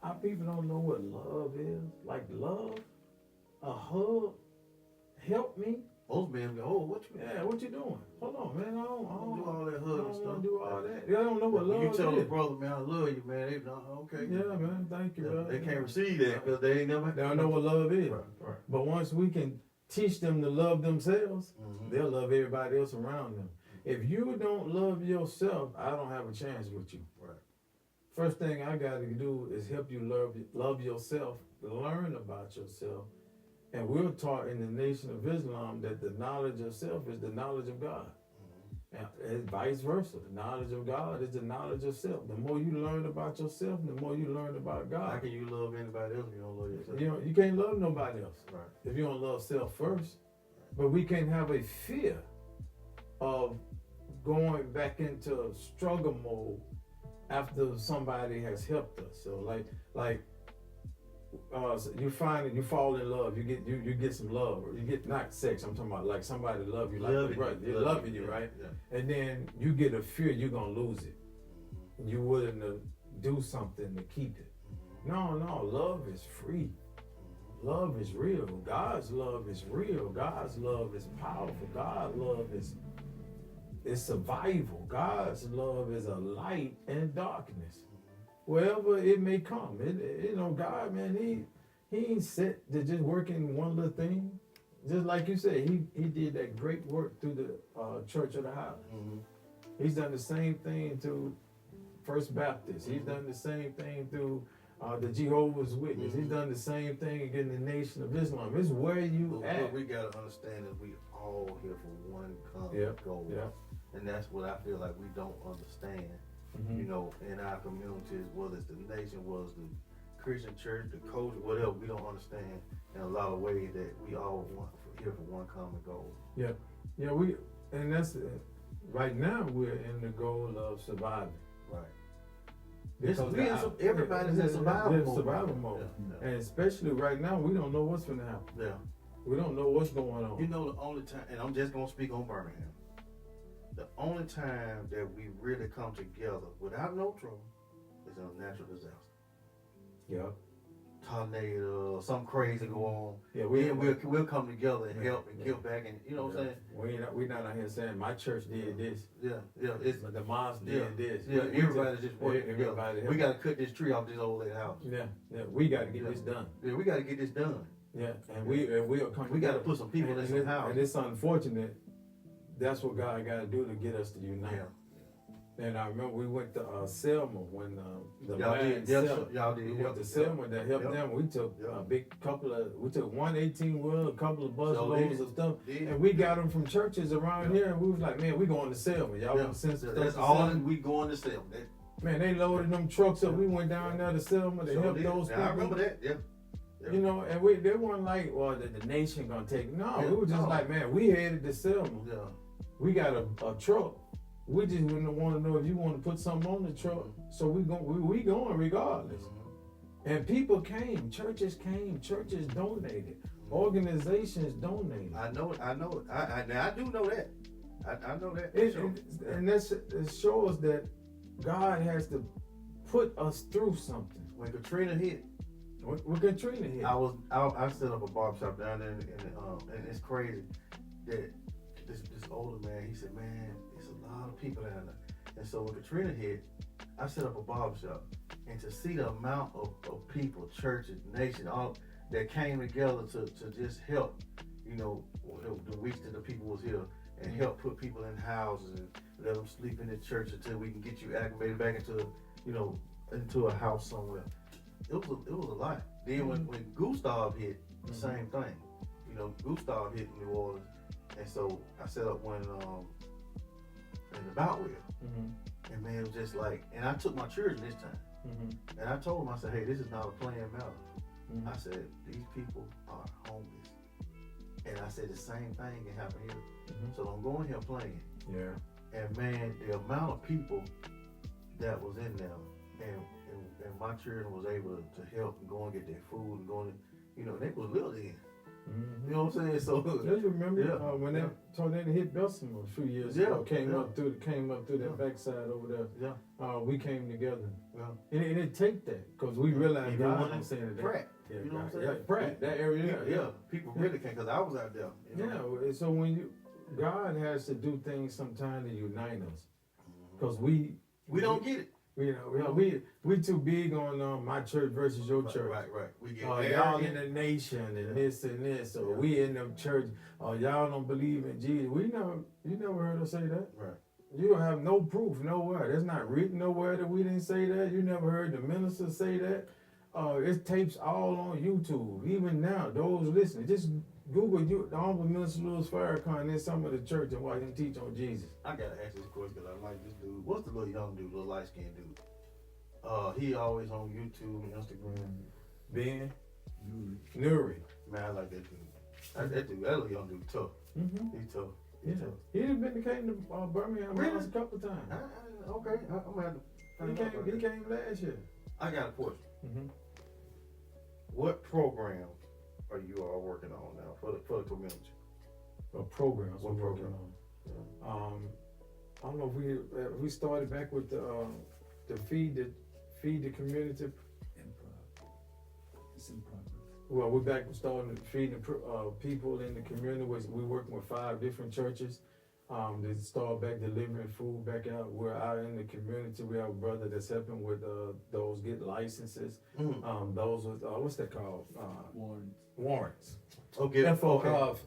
Our people don't know what love is. Like love, a hug, help me. Most men go, "Oh, what you mean? Yeah, what you doing? Hold on, man. I don't do all that I hug and don't stuff. want to do all that. They don't know what When love you tell is. the brother, man, I love you, man, they okay. Yeah, man. Thank you, brother. They can't receive that because they ain't never. They don't know what love is. Right. But once we can teach them to love themselves, Mhm. they'll love everybody else around them. If you don't love yourself, I don't have a chance with you. Right. First thing I got to do is help you love yourself, learn about yourself, And we're taught in the Nation of Islam that the knowledge of self is the knowledge of God. And vice versa. The knowledge of God is the knowledge of self. The more you learn about yourself, the more you learn about God. How can you love anybody else if you don't love yourself? You can't love nobody else Right. if you don't love self first. But we can't have a fear of going back into struggle mode after somebody has helped us. So you find that you fall in love, you get some love, or you get not sex. I'm talking about like somebody love you, like they're loving you, right? Yeah. And then you get a fear you're gonna lose it. You willing to do something to keep it. No, love is free. Love is real. God's love is real. God's love is powerful. God's love is survival. God's love is a light in darkness. Wherever it may come. God, man, he ain't set to just work in one little thing. Just like you said, he did that great work through the Church of the Highlands. He's done the same thing through First Baptist. He's done the same thing through the Jehovah's Witness. He's done the same thing again in the Nation of Islam. It's where you at. What we gotta understand is we all here for one common goal. And that's what I feel like we don't understand. You know, in our communities, whether it's the nation, whether it's the Christian church, the culture, whatever, we don't understand in a lot of ways that we all here for one common goal. And that's right now we're in the goal of surviving. Right. Everybody's in survival mode. Yeah. And especially right now, we don't know what's going to happen. Yeah. We don't know what's going on. You know, the only time, and I'm just gonna speak on Birmingham. The only time that we really come together without no trouble is in a natural disaster. Yeah. Tornado, something crazy go on. Yeah, we'll come together and help and give back, and you know what I'm saying. We're not out here saying my church did this. It's the mosque did this. Everybody just working together. We got to cut this tree off this old lady house. We got to get this done. Yeah, we got to get this done. Yeah, and we'll come. We got to put some people in some house. And it's unfortunate. That's what God got to do to get us to unite. Yeah. And I remember we went to Selma when y'all did. We went to Selma to help them. We took a big we took one 18-wheel, a couple of bus loads of stuff, and we got them from churches around here. And we was like, man, we going to Selma. Y'all want to send some stuff? That's all we going to Selma. Man, they loaded them trucks up. We went down there to Selma to help those people. I remember that. Yeah. You know, and they weren't like, well, the nation gonna take it. No, we were just like, man, we headed to Selma. Yeah. We got a truck. We just wouldn't want to know if you want to put something on the truck. So we going regardless. And people came, churches donated, organizations donated. I know it. I do know that. I know that. And it shows that God has to put us through something. When Katrina hit, I set up a barbershop down there, and it's crazy that this older man, he said, man, it's a lot of people down there. And so when Katrina hit, I set up a barbershop, and to see the amount of people, churches, nation, all that came together to just help, you know, the weeks that the people was here, and help put people in houses and let them sleep in the church until we can get you acclimated back into, you know, into a house somewhere. It was a lot. Then when Gustav hit, the same thing. You know, Gustav hit New Orleans, and so I set up one in the Boutwell. And man, it was just like, and I took my children this time, and I told them, I said, hey, this is not a playing matter. I said, these people are homeless, and I said the same thing can happen here. So don't go in here playing. Yeah. And man, the amount of people that was in there, and my children was able to help and go and get their food and go and, you know, they was little then. You know what I'm saying? So just remember when that tornado hit Bessemer a few years ago, came up through that backside over there. We came together. And it take that because we realized God was saying that. Pratt. You know what I'm saying? Pratt, that area. Yeah. People really can't, because I was out there. You know? Yeah. So when God has to do things sometimes to unite us, because we don't get it. You know, we too big on my church versus your church. Right. We get y'all in the nation and this and this, or we in the church. Y'all don't believe in Jesus. You never heard us say that. Right. You don't have no proof nowhere. There's not written nowhere that we didn't say that. You never heard the minister say that. It's tapes all on YouTube. Even now, those listening, just Google the Honorable Minister Louis Farrakhan in some of the church and watch him teach on Jesus. I gotta ask this question because I like this dude. What's the little young dude, little light skinned dude? He always on YouTube and Instagram. Ben Nuri. Man, I like that dude. That little young dude tough. Mm-hmm. He's tough. Yeah. He done came to Birmingham Really? a couple of times. Okay, I'm gonna have to find out about He that. came last year. I got a question. Mm-hmm. What program are you all working on now for the community? Programs we're What working program? on. I don't know if we started back with the feed the community. It's in progress. Well, we're back starting to feed the people in the community. We're working with 5 different churches. They start back delivering food back out. We're out in the community. We have a brother that's helping with those get licenses. Those with what's that called? Warrants. Okay. FO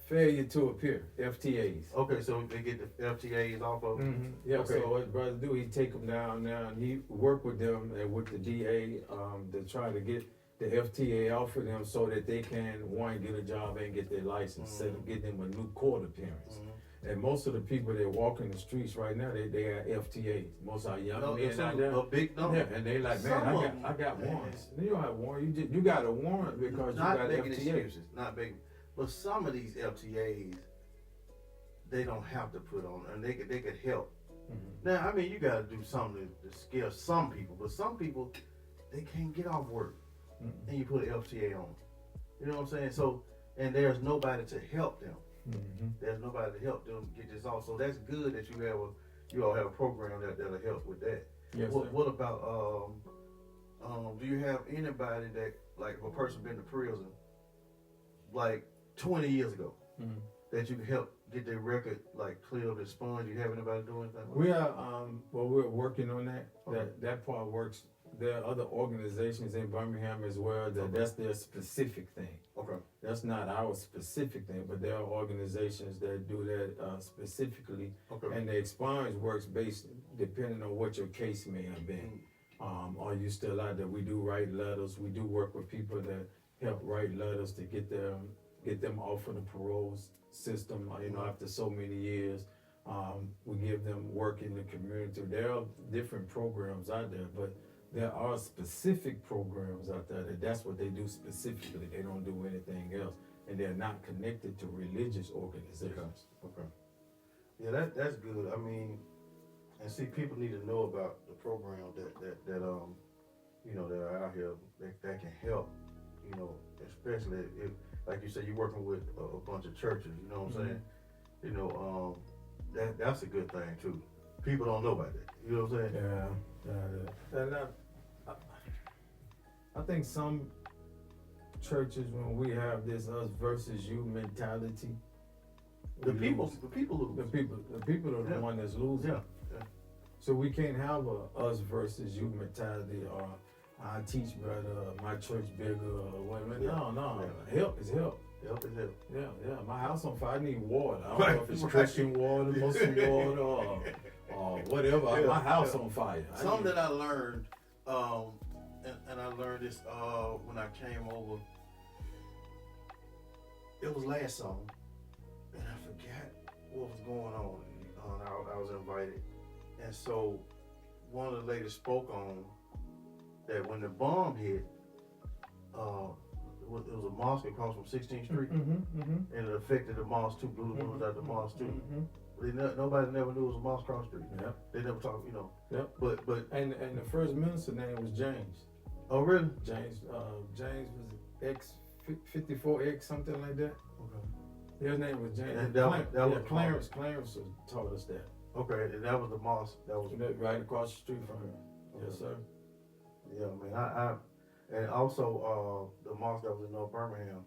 failure to appear, FTAs. Okay, so they get the FTAs off of. Yeah, Okay. so what brother do, he take them down now and he work with them and with the DA to try to get the FTA off of them so that they can, one, get a job and get their license, get them a new court appearance. And most of the people that walk in the streets right now, they are FTAs. Most of our young men out there. A big number. Yeah, and they like, man, I got warrants. You don't have warrant. You got a warrant because Not you got making FTA. excuses. Not making. But some of these FTAs, they don't have to put on, and they could help. Now, I mean, you got to do something to scare some people, but some people, they can't get off work, and you put an FTA on. You know what I'm saying? So, and there's nobody to help them. There's nobody to help them get this off. So that's good that you all have a program that'll help with that. Yes, What about do you have anybody that, like, if a person been to prison like 20 years ago, that you can help get their record like clear and expunged? You have anybody doing anything like We are we're working on that. That part works. There are other organizations in Birmingham as well that's their specific thing. Okay. That's not our specific thing, but there are organizations that do that specifically. Okay. And the expunge works based depending on what your case may have been. Are you still out there? We do write letters. We do work with people that help write letters to get them off of the parole system. After so many years, we give them work in the community. There are different programs out there, but there are specific programs out there that's what they do specifically. They don't do anything else, and they're not connected to religious organizations. Okay. Yeah, that's good. I mean, and see, people need to know about the program that that are out here that can help. Especially if, like you said, you're working with a bunch of churches. You know what I'm saying? That's a good thing too. People don't know about that. You know what I'm saying? Yeah. And I think some churches, when we have this us versus you mentality, The people lose. the people are the one that's losing. Yeah. So we can't have a us versus you mentality, or I teach better, my church bigger, or whatever. No. Help is help. Help is help. Yeah. My house on fire, I need water. I don't know if it's Right. Christian water, Muslim water, or whatever. Yeah, My house yeah. on fire. Something that I learned, and I learned this when I came over. It was last summer, and I forgot what was going on. I was invited, and so one of the ladies spoke on that when the bomb hit. It was a mosque across from 16th Street, and it affected the mosque too. Blew the windows out the mosque too. Nobody never knew it was a mosque across the street. Yeah. They never talked, Yep. But And the first minister name was James. oh really? James was X54X, something like that. Okay. His name was James. And that was Clarence taught us that. Okay, and that was the mosque. That was Right across the street from him. Yes, sir. Yeah, man. I and also the mosque that was in North Birmingham.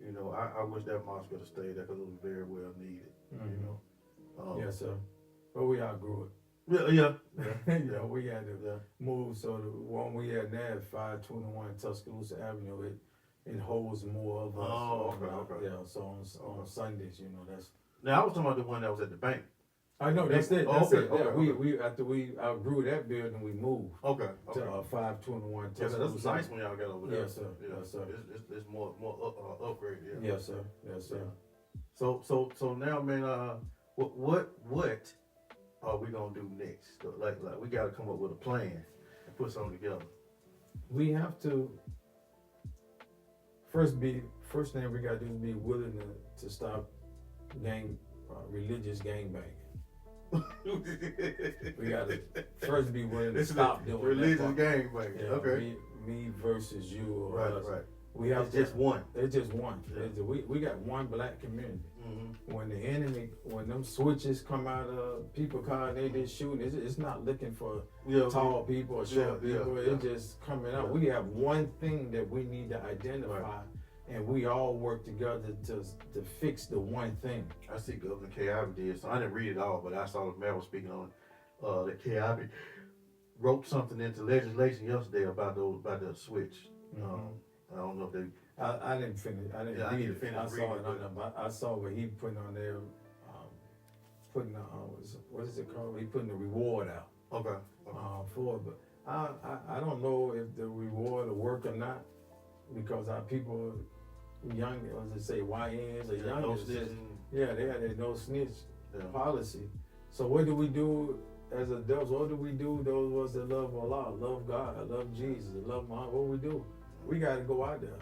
I wish that mosque could have stayed there because it was very well needed. Yes, sir. But we outgrew it. Yeah. We had to move. So the one we had now at 521 Tuscaloosa Avenue, it holds more of us. Oh, okay. Yeah. So on Sundays, that's. Now I was talking about the one that was at the bank. I know that's it. Oh, That's okay, it. Yeah, okay, we after we outgrew that building, we moved Okay. to 521. Yeah, that's a nice one y'all got over there. Yes, sir. Yeah. Yes, sir. It's more upgrade. Yeah. Yes, sir. Yes, sir. So now, man, what are we gonna do next? So, like we got to come up with a plan and put something together. We have to first thing we got to do is be willing to stop religious gangbanging. We got to first be willing to stop doing religious that. gangbanging. Yeah, okay. Me versus you. Or Right. us. Right. We have It's just one. It's just one. Yeah. We got one black community. Mm-hmm. When them switches come out of people's car and they just shooting, it's not looking for Yeah. tall people or short Yeah, people. yeah. It's just coming out. Yeah. We have one thing that we need to identify, Right. and we all work together to fix the one thing. I see Governor K.I.B. did. So I didn't read it all, but I saw the mayor was speaking on that K.I.B. wrote something into legislation yesterday about the switch. Mhm. I don't know if they. I didn't finish. I didn't Yeah, I read need to it. finish I saw reading it it, on but- there. I saw what he put on there. Putting what is it called? He putting the reward out. Okay. For it, but I don't know if the reward will work or not, because our people, young, as they say, YNs or Yeah, young, no just, snitching. yeah, they had a no snitch Yeah. policy. So what do we do as adults? What do we do? Those of us that love Allah, love God, love Jesus, love Muhammad. What we do? We got to go out there.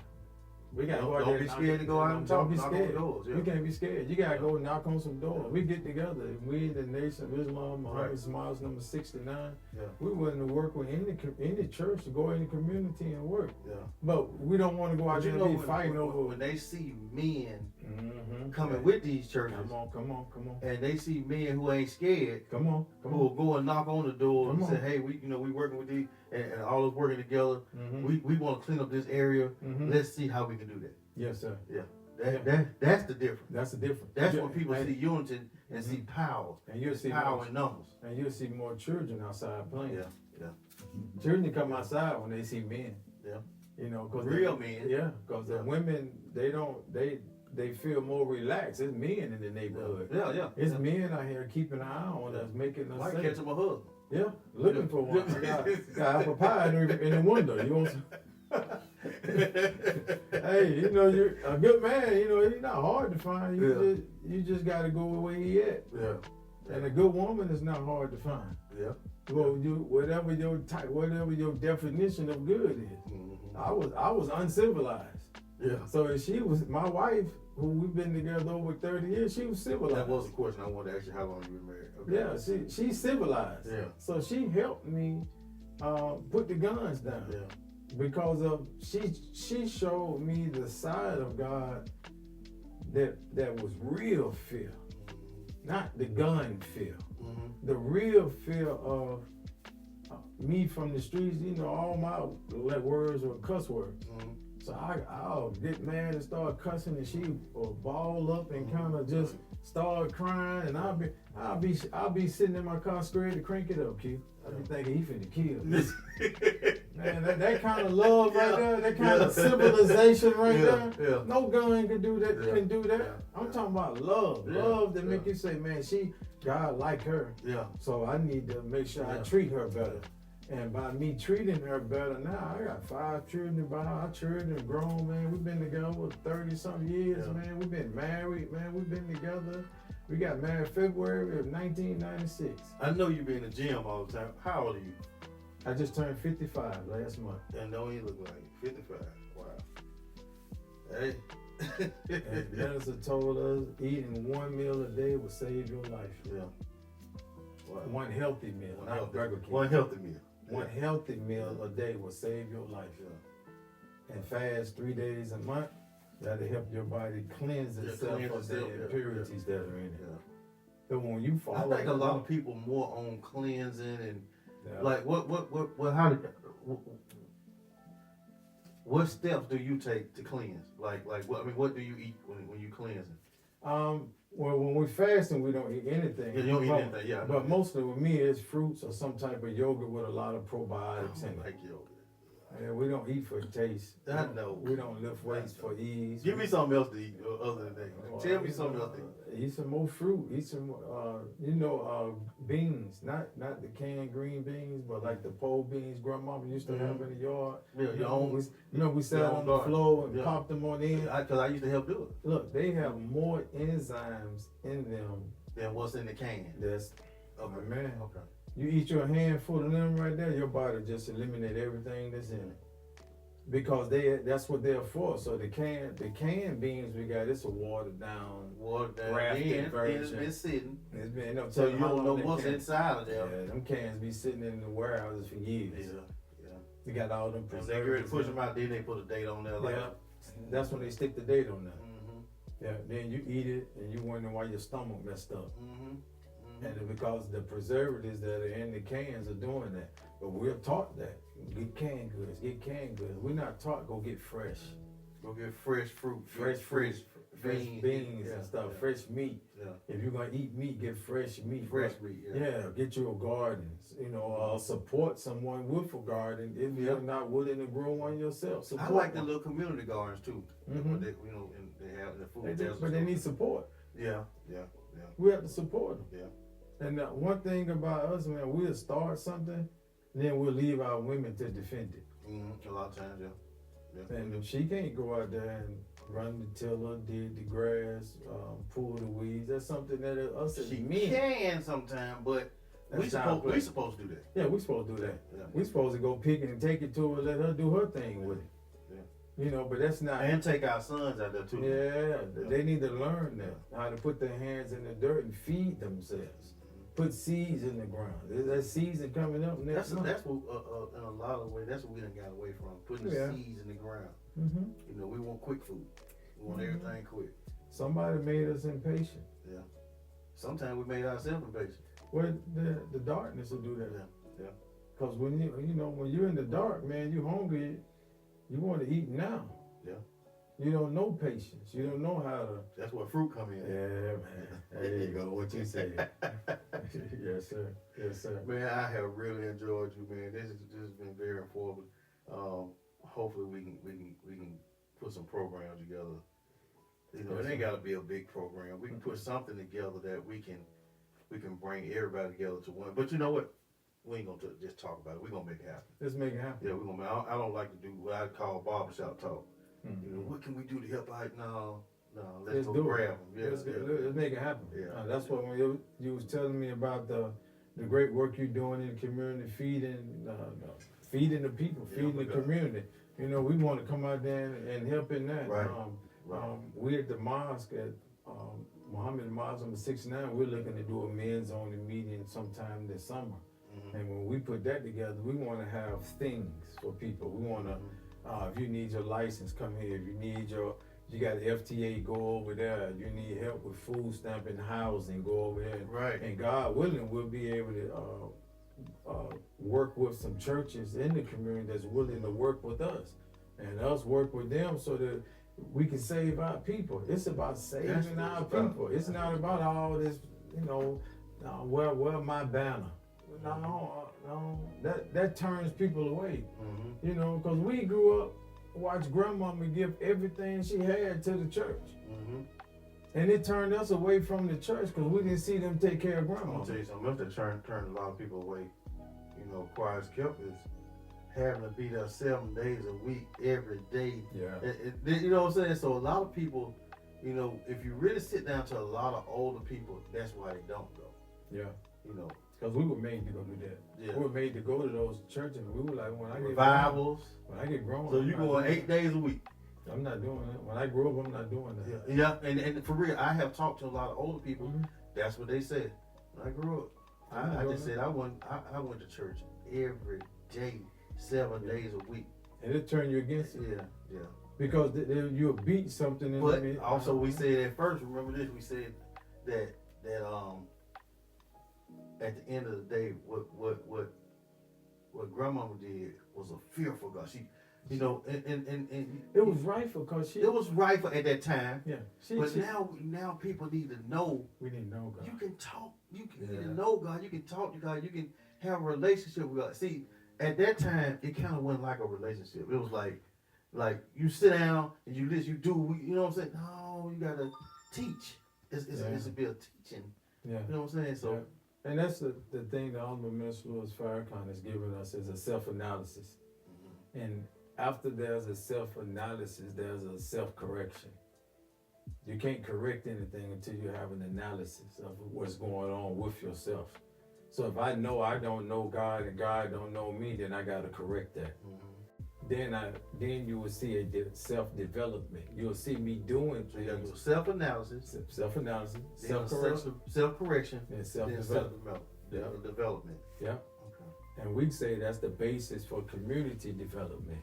We got to go out Don't there. be and scared to go out and talk. Don't be Knock on scared. doors, yeah. You can't be scared. You got to Yeah. go knock on some doors. Yeah. We get together. We, the Nation of Islam, Muhammad Right. Smiles number 69. Yeah. We willing to work with any church to go in the community and work. Yeah. But we don't want to go out But you there know, and be fighting over. when they see men Mhm. coming with these churches, Come on. and they see men who ain't scared, Come on. who will go and knock on the door Come and say, on. "Hey, we working with these, and all of us working together. Mhm. We want to clean up this area. Mhm. Let's see how we can do that." Yes, sir. That's the difference. That's the difference. That's Yeah, when people and- see unity and see power. And you'll see Power more, in numbers. and you'll see more children outside playing. Yeah. Children come outside when they see men. Yeah. You know, cause Real men. Yeah, because the Yeah. women they feel more relaxed. It's men in the neighborhood. Yeah. It's men out here keeping an eye on us, making us Might safe. catch him a hug. Yeah, looking for one. I got apple pie in the window. You want some? Hey, you're a good man. He's not hard to find. You just got to go where he at. Yeah. And a good woman is not hard to find. Yeah. Well, whatever your type, whatever your definition of good is. Mm-hmm. I was uncivilized. Yeah. So if she was my wife, who we've been together over 30 years, she was civilized. That was a question I wanted to ask you. How long you been married? Okay. Yeah, she's civilized. Yeah. So she helped me put the guns down. Yeah. Because of she showed me the side of God that was real fear, not the gun fear. Mm-hmm. The real fear of me from the streets. All my words were cuss words. Mm-hmm. So I'll get mad and start cussing, and she will ball up and kind of just start crying, and I'll be sitting in my car scared to crank it up, Q. I be thinking he finna kill me. Man, that kind of love right there, that kind of civilization right there. Yeah. No gun can do that. Yeah. Can do that. Yeah. I'm talking about love, Yeah. love that make Yeah. you say, man, God like her. Yeah. So I need to make sure I Yeah. treat her better. And by me treating her better now, I got 5 children by our children grown, man. We've been together for 30-something years, Yeah. man. We've been married, man. We've been together. We got married February of 1996. I know you be in the gym all the time. How old are you? I just turned 55 last month. And don't even look like it. 55. Wow. Hey. And medicine told us eating one meal a day will save your life. Yeah. Wow. One healthy meal, One not healthy- Burger King. One healthy meal. One healthy meal a day will save your life. Yeah. And fast 3 days a month, that'll help your body cleanse Yeah, itself cleanse of the itself, yeah, impurities that are in it. Yeah. So when you I follow, think a lot of people more on cleansing and yeah. like what steps do you take to cleanse? Like what do you eat when you cleansing? Well, when we fasting, we don't eat anything. Yeah, you don't eat But- anything, yeah. But mostly with me, it's fruits or some type of yogurt with a lot of probiotics in it. Like yogurt. Yeah, we don't eat for taste. I know. We don't lift weights for ease. Give me something else to eat other than that. Tell me something else to eat. eat some more fruit. Eat some, beans. Not the canned green beans, but like the pole beans grandmama used to have in the yard. Yeah, your own. We sat your on own the garden. floor and Yeah. popped them on in. Because I used to help do it. Look, they have more enzymes in them. Than what's in the can. That's, Okay. man. Okay. You eat your handful of them right there, your body just eliminate everything that's in it. Because that's what they're for. So the canned beans we got, it's a watered down. Grafted version. It's been sitting. It's been up So to you don't know what's inside of there. Yeah, them cans be sitting in the warehouses for years. Yeah. You got all them When they ready to preservatives. push them out, then they put a date on there. Like, Yeah, that's when they stick the date on there. Mm-hmm. Yeah, then you eat it and you wonder why your stomach messed up. Mm-hmm. And it's because the preservatives that are in the cans are doing that. But we're taught that. Get canned goods, We're not taught go get fresh. Go get fresh fruit, Fresh beans Yeah, and stuff, yeah. fresh meat. Yeah. If you're gonna eat meat, get fresh meat. Fresh meat, yeah. Yeah, get your gardens. Support someone with a garden if Yeah. you're not willing to grow one yourself. I Support like the one. little community gardens too. Mhm. They, and they have the food. They do, deserts but they and need stuff. support. Yeah. We have to support them. Yeah. And one thing about us, man, we'll start something, then we'll leave our women to defend it. Mm-hmm. A lot of times, yeah. And if she can't go out there and run the tiller, dig the grass, pull the weeds, that's something that us as She men. can sometimes, but we That's child play. supposed to do that. Yeah, we supposed to do that. Yeah. We supposed to go pick it and take it to her, let her do her thing with it. But that's not. And take our sons out there too. Yeah, they need to learn that how to put their hands in the dirt and feed themselves. Put seeds in the ground. There's that season coming up next month. That's what in a lot of ways. That's what we done got away from, putting the seeds in the ground. Mm-hmm. We want quick food. We want everything quick. Somebody made us impatient. Yeah. Sometimes we made ourselves impatient. Well, the darkness will do that. Yeah. Cause when when you're in the dark, man, you hungry. You want to eat now. Yeah. You don't know patience. You don't know how to. That's where fruit come in. Yeah, man. There you go. What you say? Yes, sir. Yes, sir. Man, I have really enjoyed you, man. This has been very informative. Hopefully we can put some programs together. It ain't got to be a big program. We can put something together that we can bring everybody together to one. But you know what? We ain't gonna just talk about it. We're gonna make it happen. Let's make it happen. Yeah, we're gonna. I don't like to do what I call barbershop talk. Mm-hmm. What can we do to help out? No. Let's go do grab it. them. Yeah, Let's make it happen. Yeah. That's what when you was telling me about the great work you're doing in the community, feeding the people, feeding the community. We want to come out there and help in that. Right. We at the mosque at Muhammad Mosque number 69. We're looking to do a men's only meeting sometime this summer. Mm-hmm. And when we put that together, we want to have things for people. We want to, if you need your license, come here. If you need you got the FTA, go over there. You need help with food stamping, housing, go over there. Right. And God willing, we'll be able to work with some churches in the community that's willing to work with us, and us work with them so that we can save our people. It's about saving our people. It's not about all this, where my banner. No, that turns people away. Mm-hmm. Because we grew up, watched grandmama give everything she had to the church. Mm-hmm. And it turned us away from the church because we didn't see them take care of I'm grandma. gonna tell you something else that turned a lot of people away. Choir's kept is having to be there 7 days a week, every day. Yeah. You know what I'm saying? So a lot of people, if you really sit down to a lot of older people, that's why they don't go. Yeah. Because Because we were made to go do that. Yeah. We were made to go to those churches. We were like, when I get revivals. When I get grown. So you going 8 days a week. I'm not doing that. When I grow up, I'm not doing that. Yeah, and for real, I have talked to a lot of older people. Mm-hmm. That's what they said. When I grew up, I just said I went to church every day, 7 days a week. And it turned you against it. Yeah. Because you'll beat something in But the also we said at first, remember this, we said that at the end of the day, what grandmama did was a fearful God. She, and it was rightful because it was rightful at that time. Yeah. Now people need to know. We didn't know God. You can talk. You can know God. You can talk to God. You can have a relationship with God. See, at that time, it kind of went like a relationship. It was like you sit down and you listen. You do. You know what I'm saying? No, you gotta teach. It's a bit of teaching. Yeah. You know what I'm saying? So, yeah. And that's the thing the Honorable Minister Louis Farrakhan has given us is a self-analysis. And after there's a self-analysis, there's a self-correction. You can't correct anything until you have an analysis of what's going on with yourself. So if I know I don't know God and God don't know me, then I gotta correct that. Then you will see a self-development. You'll see me doing so you got to things. do self-analysis, Self-correction, self-correction, and then self-development. self-development. Yeah. Okay. And we say that's the basis for community development.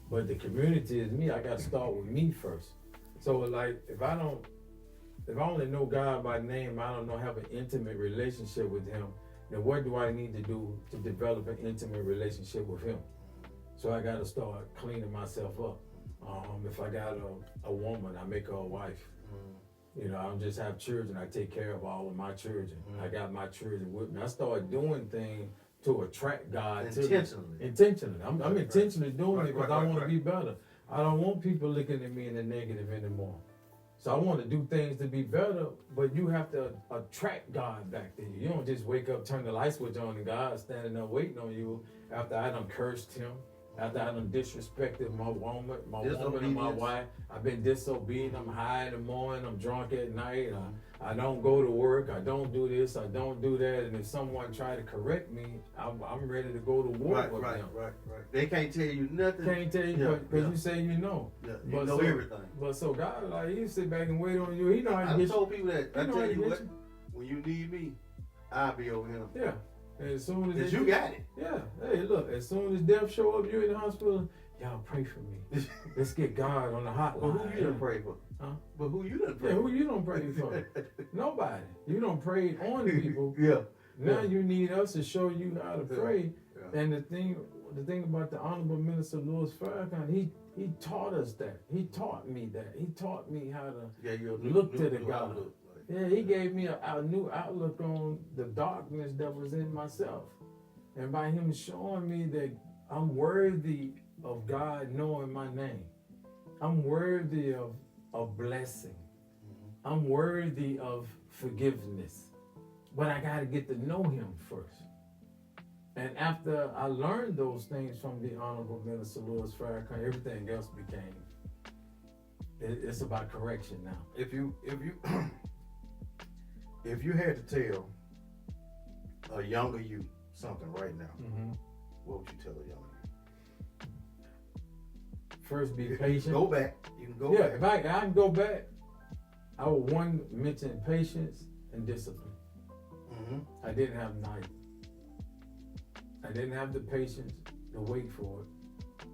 But the community is me. I got to start with me first. So like, if I only know God by name, I don't have an intimate relationship with Him, then what do I need to do to develop an intimate relationship with Him? So I got to start cleaning myself up. If I got a woman, I make her a wife. You know, I don't just have children, I take care of all of my children. I got my children with me. I start doing things to attract God intentionally. Intentionally. I'm intentionally doing it because I want to be better. I don't want people looking at me in the negative anymore. So I want to do things to be better, but you have to attract God back to you. You don't just wake up, turn the light switch on, and God standing there waiting on you after I done cursed Him, after I done disrespected my woman and my wife. I've been disobedient. I'm high in the morning. I'm drunk at night. I don't go to work. I don't do this. I don't do that. And if someone try to correct me, I'm ready to go to war with them. Right. They can't tell you nothing. Can't tell you because you say you know. Yeah, you know everything. But so God, like, He sit back and wait on you. He know how to I get told people that. I tell you what, you. when you need me, I'll be over here. Yeah. And as soon as you got it. Yeah. Hey, look, as soon as death show up, you in the hospital, y'all pray for me. Let's get God on the hotline. But who you done pray for? Huh? But who you done pray for? Yeah, who you done pray for? Nobody. You done prayed on people. Yeah. Now you need us to show you how to pray. Yeah. And the thing about the Honorable Minister Louis Farrakhan, he taught us that. He taught me that. He taught me how to look to the God. Yeah, he gave me a new outlook on the darkness that was in myself. And by him showing me that I'm worthy of God knowing my name. I'm worthy of blessing. I'm worthy of forgiveness. But I got to get to know Him first. And after I learned those things from the Honorable Minister Louis Farrakhan, everything else became, it's about correction now. If you if you had to tell a younger you something right now, what would you tell a younger you? First, be patient. Go back. You can go back. If I can go back, I would mention patience and discipline. I didn't have neither. I didn't have the patience to wait for it.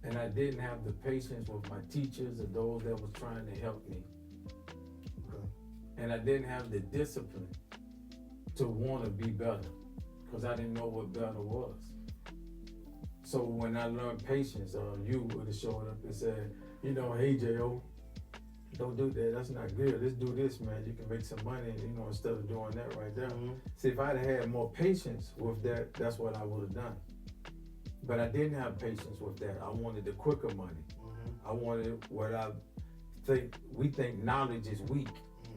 And I didn't have the patience with my teachers or those that was trying to help me. And I didn't have the discipline to want to be better because I didn't know what better was. So when I learned patience, you would have showed up and said, you know, hey, J.O., don't do that. That's not good. Let's do this, man. You can make some money, you know, instead of doing that right there. See, if I'd had more patience with that, that's what I would have done. But I didn't have patience with that. I wanted the quicker money. I wanted what we think knowledge is weak.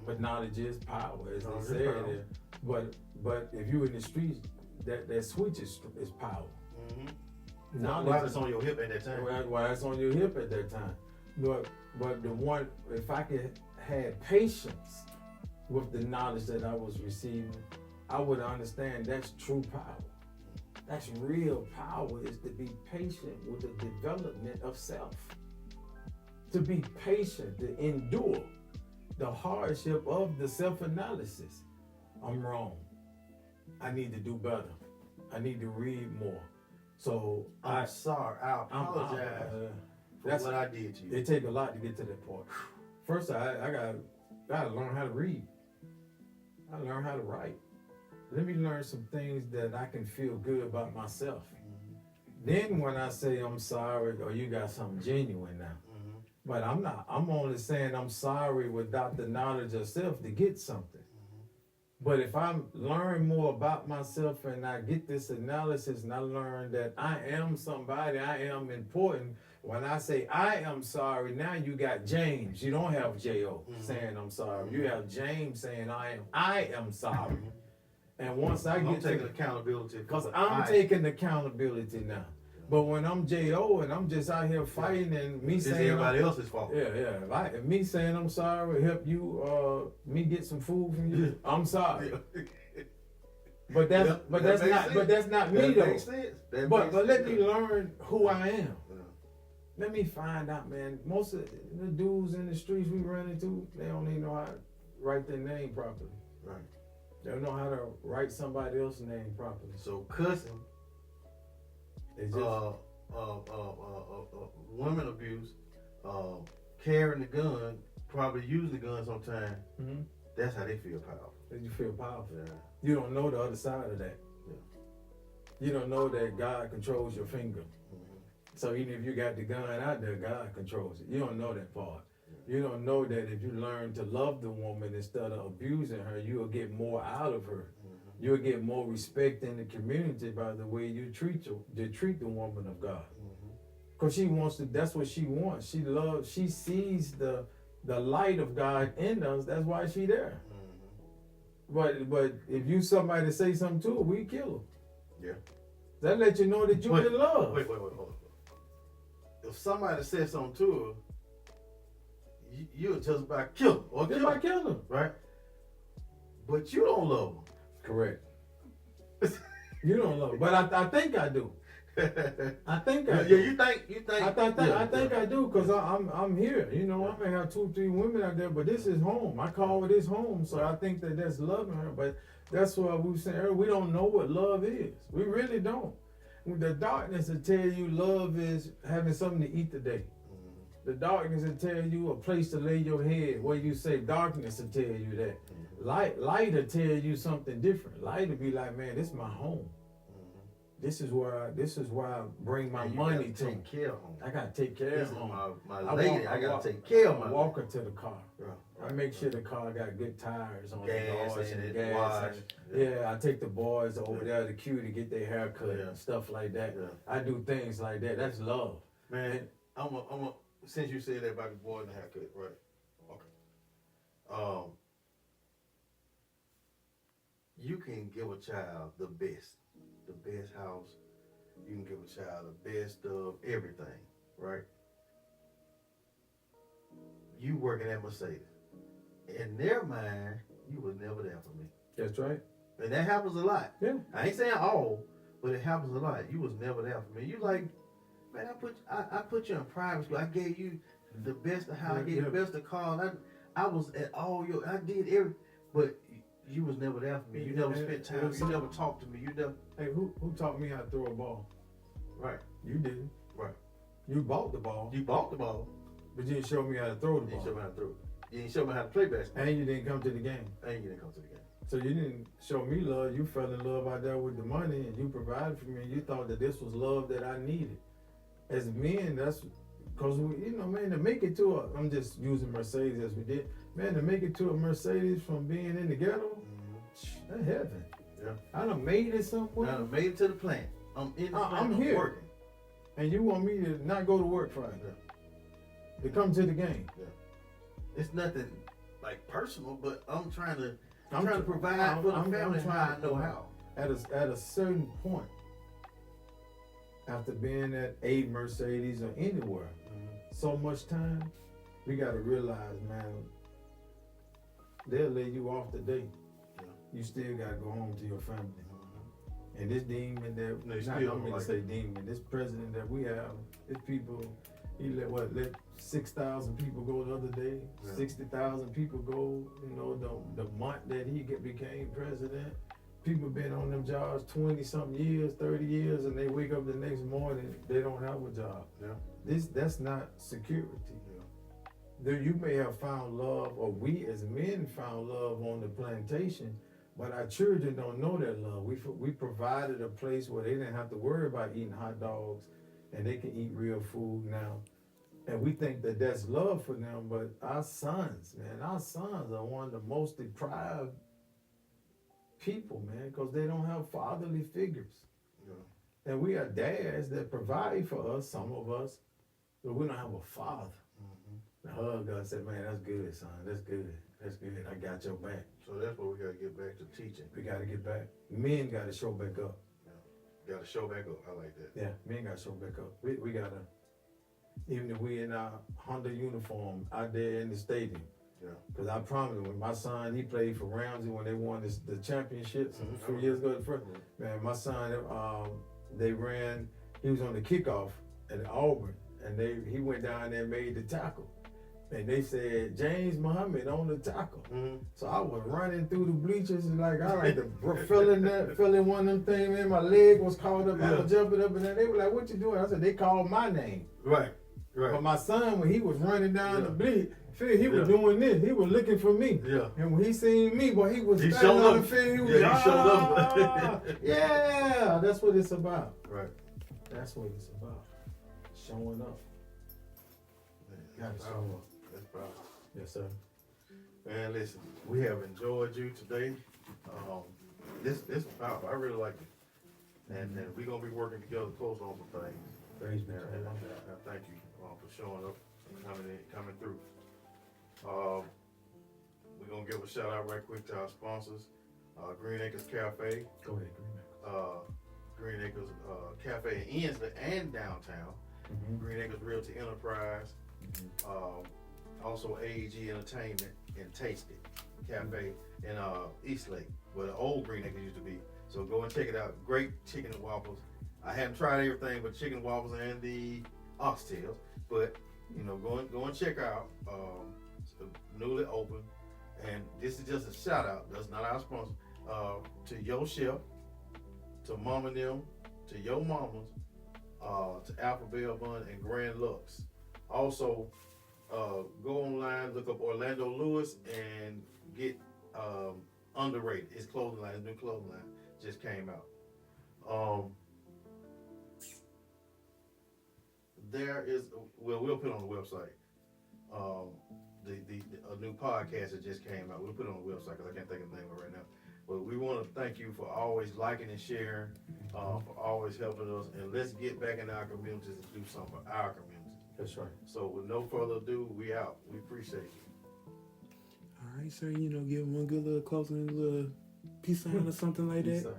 But knowledge is power, as they say there. But if you in the streets, that switch is power. Knowledge. Why it's on your hip at that time? Why it's on your hip at that time. But the one, if I could have patience with the knowledge that I was receiving, I would understand that's true power. That's real power, is to be patient with the development of self. To be patient, to endure the hardship of the self-analysis. I'm wrong. I need to do better. I need to read more. So I'm sorry. I apologize for what I did to you. It take a lot to get to that point. First, I gotta learn how to read. I learn how to write. Let me learn some things that I can feel good about myself. Then when I say I'm sorry, or you got something genuine now. But I'm not. I'm only saying I'm sorry without the knowledge of self to get something. But if I learn more about myself and I get this analysis and I learn that I am somebody, I am important, when I say I am sorry, now you got James. You don't have J.O. saying I'm sorry. You have James saying I am sorry. And once I I'm get taking accountability. because I'm taking accountability now. But when I'm J.O. and I'm just out here fighting and me it's saying everybody else's fault. Yeah. If me saying I'm sorry will help you me get some food from you, I'm sorry. But that's not me though. Makes sense. But let me learn who I am. Let me find out, man. Most of the dudes in the streets we run into, they don't even know how to write their name properly. Right. They don't know how to write somebody else's name properly. So cussing, It's just, women abuse, carrying the gun, probably using the gun sometime. mm-hmm. That's how they feel powerful. You feel powerful. Yeah. You don't know the other side of that. Yeah. You don't know that God controls your finger. Mm-hmm. So even if you got the gun out there, God controls it. You don't know that part. You don't know that if you learn to love the woman instead of abusing her, you'll get more out of her. Mm-hmm. You'll get more respect in the community by the way you treat the woman of God. Because she wants to, that's what she wants. She sees the light of God in us. That's why she there. But if you somebody say something to her, we kill her. Yeah. That let you know that you in love. Wait, hold on. If somebody says something to her, you'll just about kill her or Just by killing her. right? But you don't love Correct. You don't love her. But I think I do. her. I think I Yeah, do. you think? I think I do because I'm here. You know, I may have 2, 3 women out there, but this is home. I call this home, so I think that's loving her. But that's what we were saying earlier. We don't know what love is. We really don't. The darkness will tell you love is having something to eat today. The darkness will tell you a place to lay your head. Where you say darkness will tell you that. Light will tell you something different. Light will be like, man, this is my home. This is where I bring my money to. Take care of home. I gotta take care This of is home. my lady. I gotta take care of my I walk her to the car. Right. I make sure the car got good tires on Gas it, in it, gas. wash. Yeah, I take the boys over there to queue to get their hair cut and stuff like that. Yeah. I do things like that. That's love. Man, since you said that about the boy and the haircut, right? Okay. You can give a child the best house. You can give a child the best of everything, right? You working at Mercedes. In their mind, you was never there for me. That's right. And that happens a lot. Yeah. I ain't saying all, but it happens a lot. You was never there for me. You like, man, I put you in private school. I gave you the best of how I gave you the best of cars. I was at all your, I did every, but you was never there for me. You never spent time. You never talked to me. You never. Hey, who taught me how to throw a ball? Right. You didn't. Right. You bought the ball. You bought the ball. But you didn't show me how to throw the You didn't show ball. me how to throw it. You didn't show me how to play basketball. And you didn't come to the game. And you didn't come to the game. So you didn't show me love. You fell in love out there with the money, and you provided for me. And you thought that this was love that I needed. As men, that's because man, to make it to I'm just using Mercedes as we did. Man, to make it to a Mercedes from being in the ghetto, that's heaven. Yeah. I done made it somewhere. I done made it to the plant. I'm in the plant. I'm here. Working. And you want me to not go to work Friday? Yeah. To come to the game? Yeah. It's nothing like personal, but I'm trying to provide for the I'm family trying how I to know provide. how. At a certain point, after being at a Mercedes or anywhere, so much time, we got to realize, man, they'll lay you off today. Yeah. You still got to go home to your family. And this demon that, They not still I'm don't going like to say demon, this president that we have, this people, he let 6,000 people go the other day, 60,000 people go, the month that he became president. People been on them jobs 20 something years, 30 years, and they wake up the next morning, they don't have a job. Yeah. That's not security. Though you may have found love, or we as men found love on the plantation, but our children don't know that love. We provided a place where they didn't have to worry about eating hot dogs, and they can eat real food now. And we think that that's love for them, but our sons are one of the most deprived people, man, because they don't have fatherly figures. Yeah. And we are dads that provide for us, some of us, but we don't have a father. The hug God said, man, that's good, son. That's good. That's good. I got your back. So that's what we gotta get back to teaching. We got to get back. Men got to show back up. Gotta show back up. I like that. Yeah, men got to show back up. We got to, even if we in our Honda uniform out there in the stadium. Yeah. Because I promise you, when my son, he played for Ramsey when they won the championships a few years ago. Man, my son, they ran, he was on the kickoff at Auburn, and he went down there and made the tackle. And they said, James Mahammad on the tackle. So I was running through the bleachers and I like to feeling one of them things, man. My leg was caught up. I was jumping up and down. They were like, what you doing? I said, they called my name. Right. But my son, when he was running down the bleach, he was doing this. He was looking for me. Yeah. And when he seen me, boy, he was He standing showed on up. the field. He was, He showed up. Yeah, that's what it's about. Right. That's what it's about. Showing up. Gotta show up. That's powerful. Yes, sir. Man, listen, we have enjoyed you today. This is powerful. I really like it. And we're gonna be working together close on some things. Praise be to And God. I thank you for showing up and coming through. We're gonna give a shout out right quick to our sponsors, Green Acres Cafe, Go ahead, Green. Green Acres Cafe in Ensley and downtown, Green Acres Realty Enterprise, also AEG Entertainment and Taste It Cafe in Eastlake, where the old Green Acres used to be. So go and check it out. Great chicken and waffles. I haven't tried everything but chicken and waffles and the oxtails, but you know, go and check out. It's newly open, and this is just a shout out. That's not our sponsor. To your chef, to Mama and them, to your mamas, to Alpha Bell Bun and Grand Lux. Also, go online, look up Orlando Lewis, and get Underrated. His clothing line, his new clothing line just came out. There is, we'll put it on the website. A new podcast that just came out. We'll put it on the website because I can't think of the name of it right now. But we want to thank you for always liking and sharing, for always helping us, and let's get back in our communities and do something for our community. That's right. So with no further ado, we out. We appreciate you. All right, sir. Give one good little closing little peace sign or something like that.